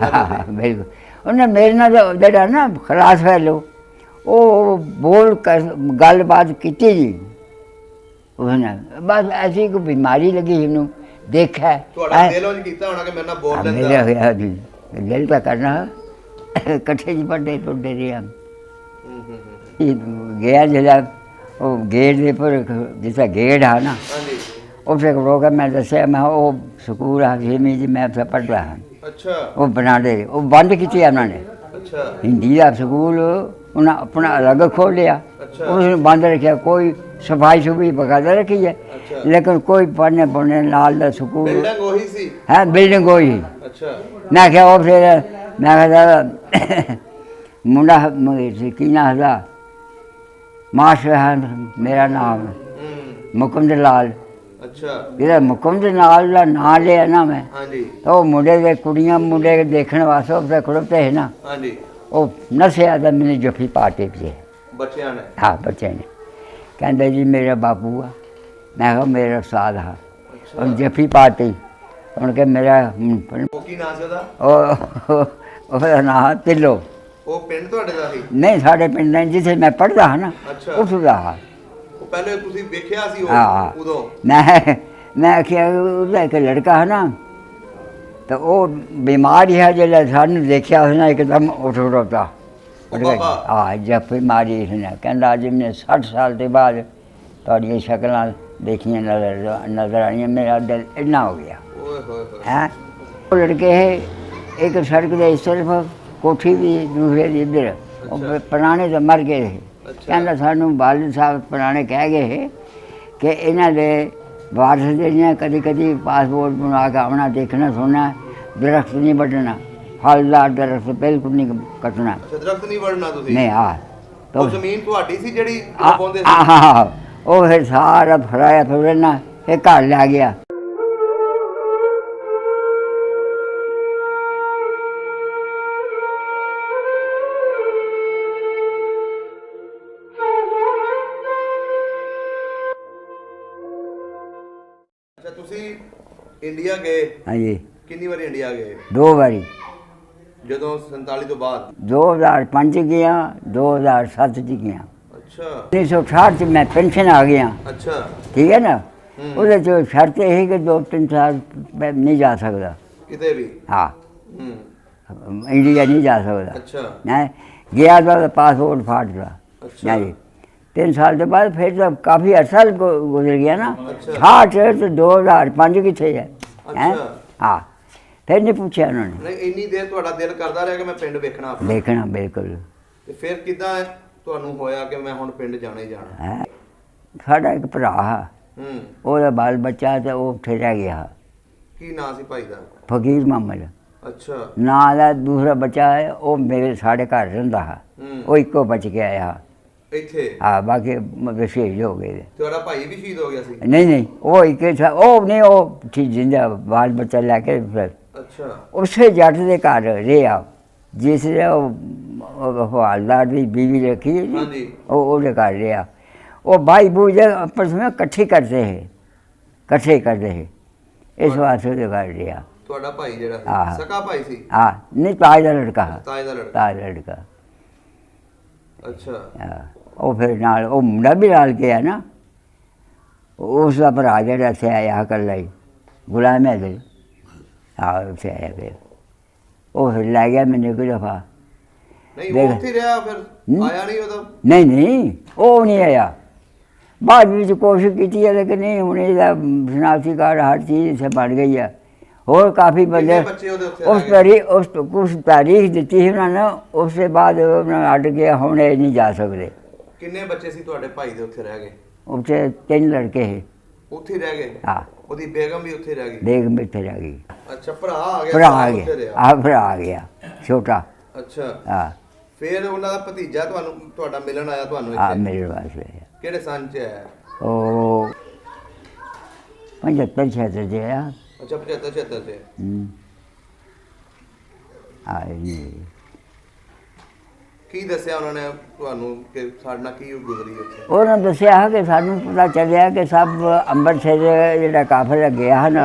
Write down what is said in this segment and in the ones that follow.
ਬਿਲਕੁਲ। ਉਹਨੇ ਮੇਰੇ ਨਾਲ ਜਿਹੜਾ ਨਾ ਖਲਾਸ ਫੈਲੋ ਉਹ ਬੋਲ ਕਰ ਗੱਲਬਾਤ ਕੀਤੀ ਜੀ ਉਹਨੇ, ਬਸ ਐਸੀ ਕੋਈ ਬਿਮਾਰੀ ਲੱਗੀ ਇਹਨੂੰ ਦੇਖਿਆ ਤੁਹਾਡਾ ਦਿਲ ਉਹ ਕੀਤਾ ਹੋਣਾ ਕਿ ਮੇਰੇ ਨਾਲ ਬੋਲ ਲੈਂਦਾ। ਮੇਰੇ ਹੋਇਆ ਜੀ ਦਿਲ ਤਾਂ ਕਰਨਾ ਇਕੱਠੇ ਜੀ ਵੱਡੇ ਟੁੱਟੇ ਰਹੇ ਹਨ। ਗਿਆ ਜਿਹੜਾ ਉਹ ਗੇਟ ਦੇ ਪਰ ਜਿਸ ਗੇਟ ਆ ਨਾ ਉੱਥੇ ਰੋ ਕੇ ਮੈਂ ਦੱਸਿਆ ਮੈਂ ਉਹ ਸਕੂਲ ਆ ਛੇਵੀਂ ਜੀ ਮੈਂ ਉੱਥੇ ਪੜ੍ਹਦਾ ਹਾਂ। ਅੱਛਾ। ਉਹ ਬਣਾਉਂਦੇ ਉਹ ਬੰਦ ਕੀਤੀ ਉਹਨਾਂ ਨੇ। ਅੱਛਾ। ਹਿੰਦੀ ਦਾ ਸਕੂਲ ਉਹਨਾਂ ਆਪਣਾ ਅਲੱਗ ਖੋਲ੍ਹਿਆ, ਉਸਨੂੰ ਬੰਦ ਰੱਖਿਆ। ਕੋਈ ਸਫਾਈ ਸੁਫਾਈ ਬਕਾਇਦਾ ਰੱਖੀ ਹੈ, ਲੇਕਿਨ ਕੋਈ ਪੜ੍ਹਨੇ ਪੁੜ੍ਹਨੇ ਨਾਲ ਦਾ ਸਕੂਲ ਬਿਲਡਿੰਗ ਉਹੀ ਸੀ ਹੈ, ਬਿਲਡਿੰਗ ਉਹੀ। ਅੱਛਾ। ਮੈਂ ਕਿਹਾ ਉਹ ਫਿਰ ਮੈਂ ਕਿਹਾ ਮੁੰਡਾ ਕੀ ਨਾਂ ਦਾ ਮਾਸਟਰ ਹੈ ਮੇਰਾ ਨਾਮ ਮੁਕੰਦ ਲਾਲ। ਅੱਛਾ। ਜਿਹੜਾ ਮੁਕੰਦ ਲਾਲ ਦਾ ਨਾਂ ਲਿਆ ਨਾ ਮੈਂ, ਉਹ ਮੁੰਡੇ ਦੇ ਕੁੜੀਆਂ ਮੁੰਡੇ ਦੇਖਣ ਵਾਸਤੇ ਉੱਥੇ ਖੜੋਤੇ ਹੈ ਨਾ, ਉਹ ਨਸਿਆ ਤਾਂ ਮੈਨੂੰ ਜੱਫੀ ਪਾ ਕੇ ਪਏ ਬੱਚਿਆਂ ਨੇ। ਹਾਂ ਬੱਚੇ ਨੇ ਕਹਿੰਦੇ ਜੀ ਮੇਰਾ ਬਾਪੂ ਆ। ਮੈਂ ਕਿਹਾ ਮੇਰਾ ਉਸਤਾਦ ਆ। ਉਹਨੂੰ ਜੱਫੀ ਪਾਤੀ। ਹੁਣ ਕਿ ਮੇਰਾ ਉਹ ਕੀ ਨਾਂ ਸੀ ਉਹਦਾ? ਉਹਦਾ ਨਾਂ ਤਿੱਲੋ। ਉਹ ਪਿੰਡ ਤੁਹਾਡੇ ਦਾ ਸੀ? ਨਹੀਂ ਸਾਡੇ ਪਿੰਡ ਦਾ ਜਿੱਥੇ ਮੈਂ ਪੜ੍ਹਦਾ ਹਾਂ ਨਾ ਉਸ ਦਾ। ਉਹ ਪਹਿਲੇ ਤੁਸੀਂ ਵੇਖਿਆ ਸੀ ਉਦੋਂ? ਮੈਂ ਆਖਿਆ ਉਹਦਾ ਇੱਕ ਲੜਕਾ ਹੈ ਨਾ ਤਾਂ ਉਹ ਬਿਮਾਰ ਹੈ, ਜਿਹੜਾ ਸਾਨੂੰ ਦੇਖਿਆ ਉਸਨੇ ਇੱਕਦਮ ਉੱਠ ਖੜੋਤਾ। ਹਾਂ ਜੱਫੀ ਮਾਰੀ ਉਸਨੇ। ਕਹਿੰਦਾ ਅੱਜ ਮੈਂ 60 ਸਾਲ ਦੇ ਬਾਅਦ ਤੁਹਾਡੀਆਂ ਸ਼ਕਲਾਂ ਦੇਖੀਆਂ ਨਜ਼ਰ ਆਈਆਂ, ਮੇਰਾ ਦਿਲ ਇੰਨਾ ਹੋ ਗਿਆ ਹੈ। ਉਹ ਲੜਕੇ ਇੱਕ ਸੜਕ ਦੇ ਇਸ ਤਰਫ ਕੋਠੀ ਵੀ ਦੂਸਰੇ ਦੀ ਇੱਧਰ, ਉਹ ਪੁਰਾਣੇ ਤਾਂ ਮਰ ਗਏ। ਕਹਿੰਦਾ ਸਾਨੂੰ ਵਾਲਿਦ ਸਾਹਿਬ ਪੁਰਾਣੇ ਕਹਿ ਗਏ ਕਿ ਇਹਨਾਂ ਦੇ ਵਾਰਸ ਜਿਹੜੀਆਂ ਕਦੀ ਕਦੀ ਪਾਸਪੋਰਟ ਬਣਾ ਕੇ ਆਉਣਾ, ਦੇਖਣਾ ਸੁਣਨਾ, ਦਰਖਤ ਨਹੀਂ ਵੱਢਣਾ, ਫਲਦਾਰ ਦਰਖਤ ਬਿਲਕੁਲ ਨਹੀਂ ਕੱਟਣਾ। ਦਰਖਤ ਨਹੀਂ ਵੱਢਣਾ ਤੁਸੀਂ? ਨਹੀਂ। ਉਹ ਜ਼ਮੀਨ ਤੁਹਾਡੀ ਸੀ ਜਿਹੜੀ ਪਾਉਂਦੇ ਸੀ? ਹਾਂ ਉਹ ਫਿਰ ਸਾਰਾ ਫੜਾਇਆ ਫਿਰ ਨਾ ਇਹ ਘਰ ਲੈ ਗਿਆ। ਅੱਛਾ ਤੁਸੀਂ ਇੰਡੀਆ ਗਏ? ਹਾਂਜੀ। ਕਿੰਨੀ ਵਾਰੀ ਇੰਡੀਆ ਗਏ? 2 ਵਾਰੀ। ਜਦੋਂ 47 ਤੋਂ ਬਾਅਦ? 2005 ਗਿਆ, 2007 ਚ ਗਿਆ। ਅੱਛਾ। 1968 ਚ ਮੈਂ ਪੈਨਸ਼ਨ ਆ ਗਿਆ। ਅੱਛਾ। ਠੀਕ ਹੈ ਨਾ। ਉਹਦੇ ਚ ਸ਼ਰਤ ਇਹ ਕਿ 2-3 ਸਾਲ ਨਹੀਂ ਜਾ ਸਕਦਾ ਕਿਤੇ ਵੀ। ਹਾਂ ਇੰਡੀਆ ਨਹੀਂ ਜਾ ਸਕਦਾ। ਅੱਛਾ। ਮੈਂ ਗਿਆ ਤਾਂ ਪਾਸਪੋਰਟ ਫਾੜ ਲਿਆ। ਅੱਛਾ ਜੀ। 3 ਸਾਲ ਦੇ ਬਾਅਦ ਫਿਰ ਤਾਂ ਕਾਫੀ ਅਰਸਾ ਗੁਜ਼ਰ ਗਿਆ ਨਾ। 68 ਤੇ 2005 ਕਿੱਥੇ ਹੈ? ਹਾਂ ਫਿਰ ਨਹੀਂ ਪੁੱਛਿਆ ਉਹਨਾਂ ਨੇ। ਨਹੀਂ ਇੰਨੀ ਦੇਰ ਤੁਹਾਡਾ ਦਿਲ ਕਰਦਾ ਰਿਹਾ ਕਿ ਮੈਂ ਪਿੰਡ ਵੇਖਣਾ ਆਪਣਾ? ਦੇਖਣਾ ਬਿਲਕੁਲ। ਤੇ ਫਿਰ ਕਿੱਦਾਂ ਤੁਹਾਨੂੰ ਹੋਇਆ ਕਿ ਮੈਂ ਹੁਣ ਪਿੰਡ ਜਾਣਾ ਹੀ ਜਾਣਾ? ਸਾਡਾ ਇੱਕ ਭਰਾ ਆ, ਉਹਦਾ ਬਾਲ ਬੱਚਾ ਤੇ ਉਹ ਉੱਥੇ ਰਹਿ ਗਿਆ। ਕੀ ਨਾਂ ਸੀ ਭਾਈ ਦਾ? ਫਕੀਰ ਮੁਹੰਮਦ। ਅੱਛਾ। ਨਾਂ ਦਾ ਦੂਸਰਾ ਬੱਚਾ ਹੈ, ਉਹ ਮੇਰੇ ਸਾਡੇ ਘਰ ਰਹਿੰਦਾ ਹੈ, ਉਹ ਇੱਕੋ ਬਚ ਕੇ ਆਇਆ ਇੱਥੇ। ਹਾਂ ਬਾਕੀ ਸ਼ਹੀਦ ਹੋ ਗਏ। ਤੁਹਾਡਾ ਭਾਈ ਵੀ ਸ਼ਹੀਦ ਹੋ ਗਿਆ ਸੀ? ਨਹੀਂ ਉਹ ਇੱਕ ਉਹ ਨਹੀਂ, ਉਹ ਠੀਕ ਜਿੰਦਾ ਬਾਲ ਬੱਚਾ ਲੈ ਕੇ ਫਿਰ ਅੱਛਾ ਉਸੇ ਜੱਟ ਦੇ ਘਰ ਰਿਹਾ ਜਿਸ ਨੇ ਉਹ ਹਵਾਲਦਾਰ ਦੀ ਬੀਵੀ ਰੱਖੀ ਜੀ, ਉਹ ਉਹਦੇ ਘਰ ਰਿਹਾ। ਉਹ भाई बूझ आपस में इकट्ठे करते है इस वास्ते ਉਹਦੇ ਘਰ ਰਿਹਾ। ਤੁਹਾਡਾ ਭਾਈ ਜਿਹੜਾ ਸਕਾ ਭਾਈ ਸੀ? ਹਾਂ ਨਹੀਂ ਤਾਏ ਦਾ ਲੜਕਾ। ਤਾਏ ਦਾ ਲੜਕਾ। ਅੱਛਾ। ਉਹ ਫਿਰ ਨਾਲ ਉਹ ਮੁੰਡਾ ਵੀ ਨਾਲ ਗਿਆ ਨਾ, ਉਸ ਦਾ ਭਰਾ ਜਿਹੜਾ ਇੱਥੇ ਆਇਆ ਇਕੱਲਾ ਹੀ ਗੁਲਾਮ ਹੈ ਜੀ। ਹਾਂ ਉੱਥੇ ਆਇਆ ਫਿਰ ਉਹ ਫਿਰ ਲੈ ਗਿਆ ਮੈਨੂੰ ਇੱਕ ਦਫਾ। ਨਹੀਂ ਉਹ ਉੱਥੇ ਰਿਹਾ ਫਿਰ ਆਇਆ ਨਹੀਂ ਉਦੋਂ? ਨਹੀਂ ਉਹ ਨਹੀਂ ਆਇਆ। ਬਾਅਦ ਵਿੱਚ ਕੋਸ਼ਿਸ਼ ਕੀਤੀ ਹੈ ਲੇਕਿਨ ਨਹੀਂ, ਹੁਣ ਇਹਦਾ ਸ਼ਨਾਖਤੀ ਕਾਰਡ ਹਰ ਚੀਜ਼ ਇੱਥੇ ਬਣ ਗਈ ਹੈ। ਹੋਰ ਕਾਫੀ ਬੰਦੇ ਉਸ ਕੁਛ ਤਾਰੀਖ ਦਿੱਤੀ ਸੀ ਉਹਨਾਂ ਨੇ, ਉਸ ਤੋਂ ਬਾਅਦ ਉਹਨਾਂ ਅੱਡ ਗਿਆ। ਹੁਣ ਇਹ ਨਹੀਂ ਜਾ ਸਕਦੇ। ਕਿੰਨੇ ਬੱਚੇ ਸੀ ਤੁਹਾਡੇ ਭਾਈ ਦੇ ਉੱਥੇ ਰਹਿ ਗਏ? ਉੱਥੇ 3 ਲੜਕੇ ਸੀ। ਉੱਥੇ ਰਹਿ ਗਏ? ਹਾਂ। ਉਹਦੀ ਬੇਗਮ ਵੀ ਉੱਥੇ ਰਹਿ ਗਈ? ਬੇਗਮ ਵੀ ਉੱਥੇ ਰਹਿ ਗਈ। ਅੱਛਾ ਭਰਾ ਆ ਗਿਆ? ਭਰਾ ਆ ਗਿਆ ਛੋਟਾ। ਅੱਛਾ। ਹਾਂ ਫਿਰ ਉਹਨਾਂ ਦਾ ਭਤੀਜਾ ਤੁਹਾਡਾ ਮਿਲਣ ਆਇਆ ਤੁਹਾਨੂੰ ਇੱਥੇ? ਹਾਂ ਮਿਲਣ ਵਾਸਤੇ ਆਇਆ। ਕਿਹੜੇ ਸੰਨ ਚ ਆਇਆ? ਉਹ 75-76 ਚ ਆਇਆ। ਅੱਛਾ 75-76 ਚ। ਕੀ ਦੱਸਿਆ ਉਹਨਾਂ ਨੇ ਤੁਹਾਨੂੰ ਕਿ ਸਾਡੇ ਨਾਲ ਕੀ ਗੁਜ਼ਰੀ ਉੱਥੇ? ਉਹਨਾਂ ਦੱਸਿਆ ਕਿ ਸਾਨੂੰ ਪਤਾ ਚੱਲਿਆ ਕਿ ਸਭ ਅੰਮ੍ਰਿਤਸਰ ਜਿਹੜਾ ਕਾਫਲਾ ਗਿਆ ਹੈ ਨਾ,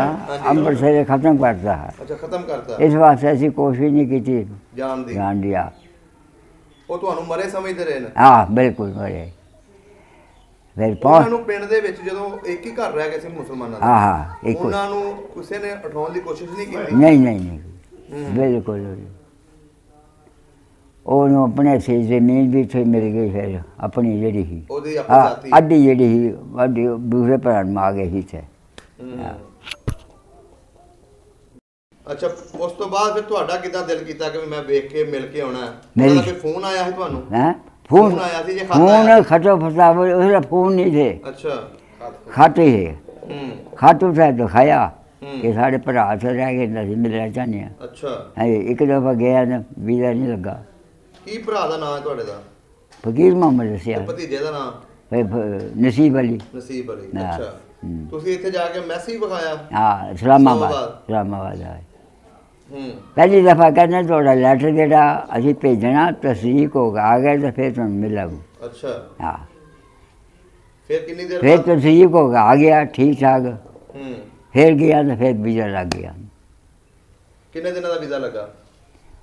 ਅੰਮ੍ਰਿਤਸਰ ਖਤਮ ਕਰਤਾ ਹੈ। ਅੱਛਾ, ਖਤਮ ਕਰਤਾ। ਇਸ ਵਾਸਤੇ ਅਸੀਂ ਕੋਸ਼ਿਸ਼ ਨਹੀਂ ਕੀਤੀ ਜਾਣ ਦੀ। ਉਹ ਤੁਹਾਨੂੰ ਮਰੇ ਸਮਝਦੇ ਰਹੇ ਨੇ? ਹਾਂ, ਬਿਲਕੁਲ ਮਰੇ। ਫਿਰ ਉਹਨਾਂ ਨੂੰ ਪਿੰਡ ਦੇ ਵਿੱਚ ਜਦੋਂ ਇੱਕ ਹੀ ਘਰ ਰਹਿ ਗਏ ਸੀ ਮੁਸਲਮਾਨਾਂ ਦਾ, ਹਾਂ, ਉਹਨਾਂ ਨੂੰ ਕਿਸੇ ਨੇ ਉਠਾਉਣ ਦੀ ਕੋਸ਼ਿਸ਼ ਨਹੀਂ ਕੀਤੀ? ਨਹੀਂ, ਬਿਲਕੁਲ। ਉਹਨੂੰ ਆਪਣੇ ਸੇ ਜ਼ਮੀਨ ਵੀ ਇੱਥੇ ਮਿਲ ਗਈ, ਫਿਰ ਆਪਣੀ ਜਿਹੜੀ ਸੀ ਉਹਦੀ ਆਪਣੀ ਜਾਤੀ ਅੱਧੀ ਜਿਹੜੀ ਸੀ ਅੱਧੀ ਦੂਸਰੇ ਭਰਾ ਨੂੰ ਆ ਗਏ ਸੀ ਇੱਥੇ। ਅੱਛਾ, ਉਸ ਤੋਂ ਬਾਅਦ ਫਿਰ ਤੁਹਾਡਾ ਕਿੱਦਾਂ ਦਿਲ ਕੀਤਾ ਕਿ ਮੈਂ ਵੇਖ ਕੇ ਮਿਲ ਕੇ ਆਉਣਾ? ਉਹਨਾਂ ਦਾ ਕੋਈ ਫੋਨ ਆਇਆ ਸੀ ਤੁਹਾਨੂੰ? ਫੋਨ ਆਇਆ ਸੀ ਜੇ ਫੋਨ ਖਤੋ ਫਸਾਵ उसका फोन नहीं थे। अच्छा, खत ही खत उसे दिखाया कि साढ़े भरा से रह गए ਅਸੀਂ ਮਿਲਣਾ ਚਾਹੁੰਦੇ ਹਾਂ। ਅੱਛਾ, ਇੱਕ ਦਫਾ ਗਿਆ ਨਾ, ਵੀਜ਼ਾ ਨਹੀਂ ਲੱਗਾ। ਕੀ ਭਰਾ ਦਾ ਨਾਮ ਹੈ ਤੁਹਾਡੇ ਦਾ? ਫਕੀਰ ਮੁਹੰਮਦ ਦੱਸਿਆ। ਭਤੀਜੇ ਦਾ ਨਾਮ? ਨਸੀਬ ਅਲੀ। ਨਸੀਬ ਅਲੀ। ਅੱਛਾ, ਤੁਸੀਂ ਇੱਥੇ ਜਾ ਕੇ ਮੈਸੇਜ ਵਿਖਾਇਆ? ਹਾਂ, ਇਸਲਾਮਾਬਾਦ ਆਏ। ਪਹਿਲੀ ਦਫਾ ਕਹਿੰਦੇ ਤੁਹਾਡਾ ਲੈਟਰ ਜਿਹੜਾ ਅਸੀਂ ਭੇਜਣਾ ਤਸਦੀਕ ਹੋ ਆ ਗਿਆ ਤਾਂ ਫਿਰ ਤੁਹਾਨੂੰ ਮਿਲਾਂਗੇ। ਅੱਛਾ, ਹਾਂ। ਫਿਰ ਕਿੰਨੀ ਦੇਰ ਫਿਰ ਤਸਦੀਕ ਹੋ ਆ ਗਿਆ ਠੀਕ ਠਾਕ। ਫਿਰ ਗਿਆ ਤਾਂ ਫਿਰ ਵੀਜ਼ਾ ਲੱਗ ਗਿਆ। ਕਿੰਨੇ ਦਿਨਾਂ ਦਾ ਵੀਜ਼ਾ ਲੱਗਾ?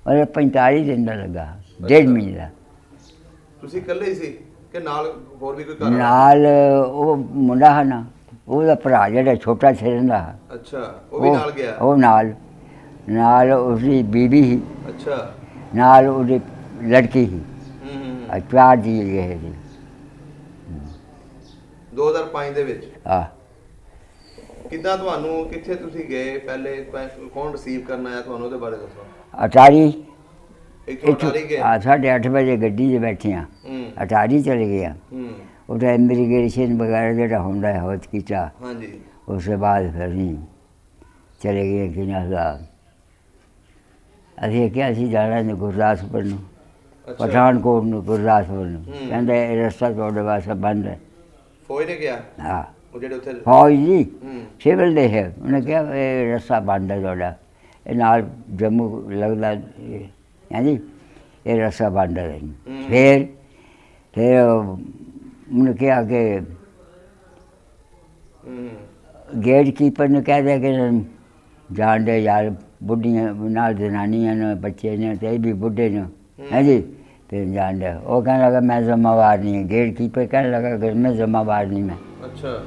ਔਰ 45 ਦਿਨ ਦਾ ਲੱਗਾ, 1.5 ਮਹੀਨੇ ਦਾ। ਤੁਸੀਂ ਇਕੱਲੇ ਹੀ ਸੀ ਕਿ ਨਾਲ ਹੋਰ ਵੀ ਕੋਈ ਘਰ? ਨਾਲ ਉਹ ਮੁੰਡਾ ਹੈ ਨਾ, ਉਹਦਾ ਭਰਾ ਜਿਹੜਾ ਛੋਟਾ ਸਿਰਨ ਦਾ। ਅੱਛਾ, ਉਹ ਵੀ ਨਾਲ ਗਿਆ? ਉਹ ਨਾਲ ਉਸਦੀ ਬੀਬੀ ਸੀ। ਅੱਛਾ, ਨਾਲ ਉਹਦੀ ਲੜਕੀ ਸੀ। 4 ਜੀ ਗਏ ਸੀ 2005 ਦੇ ਵਿੱਚ। ਹਾਂ। ਕਿੱਦਾਂ ਤੁਹਾਨੂੰ, ਕਿੱਥੇ ਤੁਸੀਂ ਗਏ ਪਹਿਲੇ, ਕੌਣ ਰਿਸੀਵ ਕਰਨ ਆਇਆ ਤੁਹਾਨੂੰ, ਉਹਦੇ ਬਾਰੇ ਦੱਸੋ। ਅਟਾਰੀ। ਅਟਾਰੀ ਗਏ? 8:30 ਵਜੇ ਗੱਡੀ 'ਚ ਬੈਠੇ ਹਾਂ, ਅਟਾਰੀ ਚਲੇ ਗਏ ਹਾਂ। ਉੱਥੇ ਇਮੀਗ੍ਰੇਸ਼ਨ ਵਗੈਰਾ ਜਿਹੜਾ ਹੁੰਦਾ ਹੈ ਉਹ ਕੀਤਾ। ਹਾਂਜੀ। ਉਸ ਤੋਂ ਬਾਅਦ ਫਿਰ ਅਸੀਂ ਚਲੇ ਗਏ ਕਿ ਨਾ, ਅਸੀਂ ਕਿਹਾ ਅਸੀਂ ਜਾਣਾ ਨੇ ਗੁਰਦਾਸਪੁਰ ਨੂੰ, ਪਠਾਨਕੋਟ ਨੂੰ, ਗੁਰਦਾਸਪੁਰ ਨੂੰ। ਕਹਿੰਦੇ ਇਹ ਰਸਤਾ ਤੁਹਾਡੇ ਵਾਸਤੇ ਬੰਦ ਹੈ। ਫੌਜ ਨੇ ਕਿਹਾ? ਹਾਂ, ਉਹ ਜਿਹੜੇ ਉੱਥੇ ਫੌਜ ਜੀ ਸਿਵਲ ਦੇ ਹੈ। ਉਹਨੇ ਕਿਹਾ ਇਹ ਰਸਤਾ ਬੰਦ ਹੈ ਤੁਹਾਡਾ, ਇਹ ਨਾਲ ਜੰਮੂ ਲੱਗਦਾ, ਹਾਂਜੀ ਇਹ ਰਸਤਾ ਬੰਦ ਹੈ। ਫਿਰ ਉਹਨੇ ਕਿਹਾ ਕਿ ਗੇਟ ਕੀਪਰ ਨੂੰ ਕਹਿ ਦਿਆ ਕਿ ਜਾਣ ਦੇ ਯਾਰ, ਬੁੱਢੀਆਂ ਨਾਲ ਜਨਾਨੀਆਂ ਨੇ, ਬੱਚੇ ਨੇ, ਤੇ ਇਹ ਵੀ ਬੁੱਢੇ ਨੇ, ਹਾਂਜੀ ਫਿਰ ਜਾਣ ਦੇ। ਉਹ ਕਹਿਣ ਲੱਗਾ ਮੈਂ ਜ਼ਿੰਮੇਵਾਰ ਨਹੀਂ। ਗੇਟ ਕੀਪਰ ਕਹਿਣ ਲੱਗਾ ਕਿ ਮੈਂ ਜ਼ਿੰਮੇਵਾਰ ਨਹੀਂ ਮੈਂ। ਅੱਛਾ।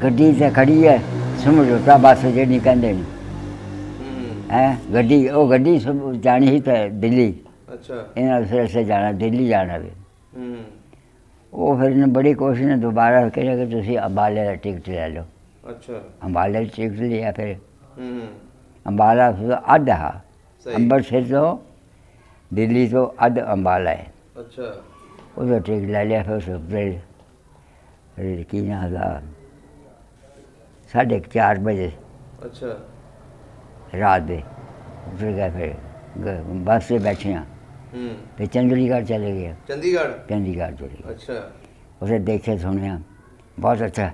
ਗੱਡੀ ਤੇ ਖੜੀ ਹੈ ਸਮਝੌਤਾ ਬੱਸ ਜਿਹੜੀ ਕਹਿੰਦੇ ਨੇ ਹੈ ਗੱਡੀ, ਉਹ ਗੱਡੀ ਜਾਣੀ ਸੀ ਤਾਂ ਦਿੱਲੀ। ਅੱਛਾ। ਇਹਨਾਂ ਫਿਰ ਅਸੀਂ ਜਾਣਾ ਦਿੱਲੀ ਜਾਣਾ ਵੀ। ਉਹ ਫਿਰ ਇਹਨੇ ਬੜੀ ਕੋਸ਼ਿਸ਼ ਨੇ ਦੁਬਾਰਾ ਕਿਹਾ ਕਿ ਤੁਸੀਂ ਅੰਬਾਲੇ ਦਾ ਟਿਕਟ ਲੈ ਲਓ। ਅੱਛਾ। ਅੰਬਾਲੇ ਦਾ ਟਿਕਟ ਲਿਆ। ਫਿਰ ਅੰਬਾਲਾ ਅੱਧ ਆ, ਅੰਮ੍ਰਿਤਸਰ ਤੋਂ ਦਿੱਲੀ ਤੋਂ ਅੱਧ ਅੰਬਾਲਾ ਹੈ। ਅੱਛਾ। ਉਹਦਾ ਟਿਕਟ ਲੈ ਲਿਆ। ਫਿਰ ਕੀ ਨਾ ਦਾ 4:30 ਵਜੇ। ਅੱਛਾ। ਰਾਤ ਦੇ ਉੱਤਰ ਗਏ। ਫਿਰ ਬੱਸ 'ਤੇ ਬੈਠੇ ਹਾਂ ਤੇ ਚੰਡੀਗੜ੍ਹ ਚਲੇ ਗਏ। ਚੰਡੀਗੜ੍ਹ ਚਲੇ ਗਏ। ਅੱਛਾ। उसे देखे सुने बहुत अच्छा,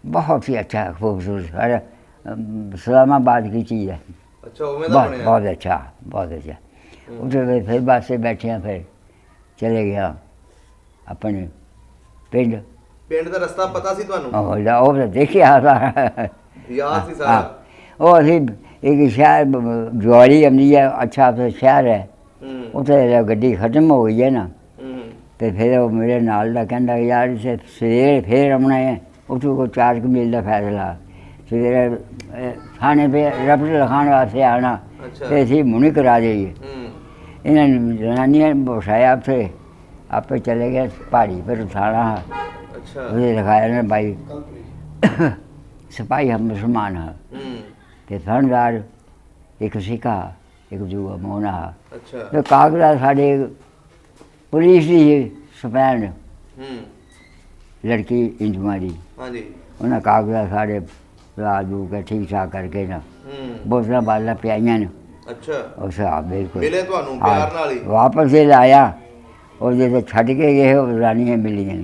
बहुत ही अच्छा खूबसूरत। अरे इस्लामाबाद की चीज़ है। अच्छा, बहुत अच्छा, बहुत अच्छा। उसे फिर बस से बैठे हैं, फिर चले गया अपने पिंड। पिंड का रास्ता पता सी ਤੁਹਾਨੂੰ? ਉਹ ਤਾਂ ਦੇਖਿਆ ਯਾਦ ਸੀ ਸਾਰਾ? ਉਹ ਅਸੀਂ ਇੱਕ ਸ਼ਹਿਰ ਜਵਾੜੀ ਆਉਂਦੀ ਹੈ, ਅੱਛਾ ਸ਼ਹਿਰ ਹੈ। ਉੱਥੇ ਗੱਡੀ ਖਤਮ ਹੋ ਗਈ ਹੈ ਨਾ, ਤੇ ਫਿਰ ਉਹ ਮੇਰੇ ਨਾਲ ਦਾ ਕਹਿੰਦਾ ਯਾਰ ਇਸੇ ਸਵੇਰੇ ਫਿਰ ਆਉਣਾ ਹੈ। ਉੱਥੋਂ ਕੋਈ 4 ਮੀਲ ਦਾ ਫੈਸਲਾ। ਸਵੇਰੇ ਥਾਣੇ 'ਤੇ ਰਪਟ ਲਿਖਾਉਣ ਵਾਸਤੇ ਆਉਣਾ ਤੇ ਅਸੀਂ ਮੁਣੀ ਕਰਾ ਜਾਈਏ। ਇਹਨਾਂ ਨੇ ਜਨਾਨੀਆਂ ਨੇ ਬਿਠਾਇਆ ਉੱਥੇ, ਆਪੇ ਚਲੇ ਗਏ ਪਹਾੜੀ ਪਰ ਉਠਾਣਾ। ਉਹਦੇ ਲਿਖਾਇਆ ਨਾ ਭਾਈ ਸਿਪਾਹੀ ਹਮ ਮੁਸਲਮਾਨ ਹਾਂ, ਤੇ ਥਾਣੇਦਾਰ ਇੱਕ ਸਿੱਖਾ ਇੱਕ ਦੂਆ ਮੋਨਾ। ਤੇ ਕਾਗਜ਼ਾਤ ਸਾਡੇ ਪੁਲਿਸ ਦੀ ਸਪੈਨ ਲੜਕੀ ਇੰਜਮਾਰੀ, ਉਹਨਾਂ ਕਾਗਜ਼ਾਤ ਸਾਡੇ ਲਾ ਦੂ ਕੇ ਠੀਕ ਠਾਕ ਕਰਕੇ ਨਾ ਬੋਤਲਾਂ ਬਾਲਾਂ ਪਿਆਈਆਂ ਨੇ। ਉਸ ਹਿਸਾਬ ਬਿਲਕੁਲ ਮਿਲੇ ਤੁਹਾਨੂੰ ਪਿਆਰ ਨਾਲ ਹੀ। ਵਾਪਸ ਜੇ ਲਾਇਆ ਉਹ ਜਿਹੜੇ ਛੱਡ ਕੇ ਗਏ ਉਹ ਰਾਨੀਆਂ ਮਿਲੀਆਂ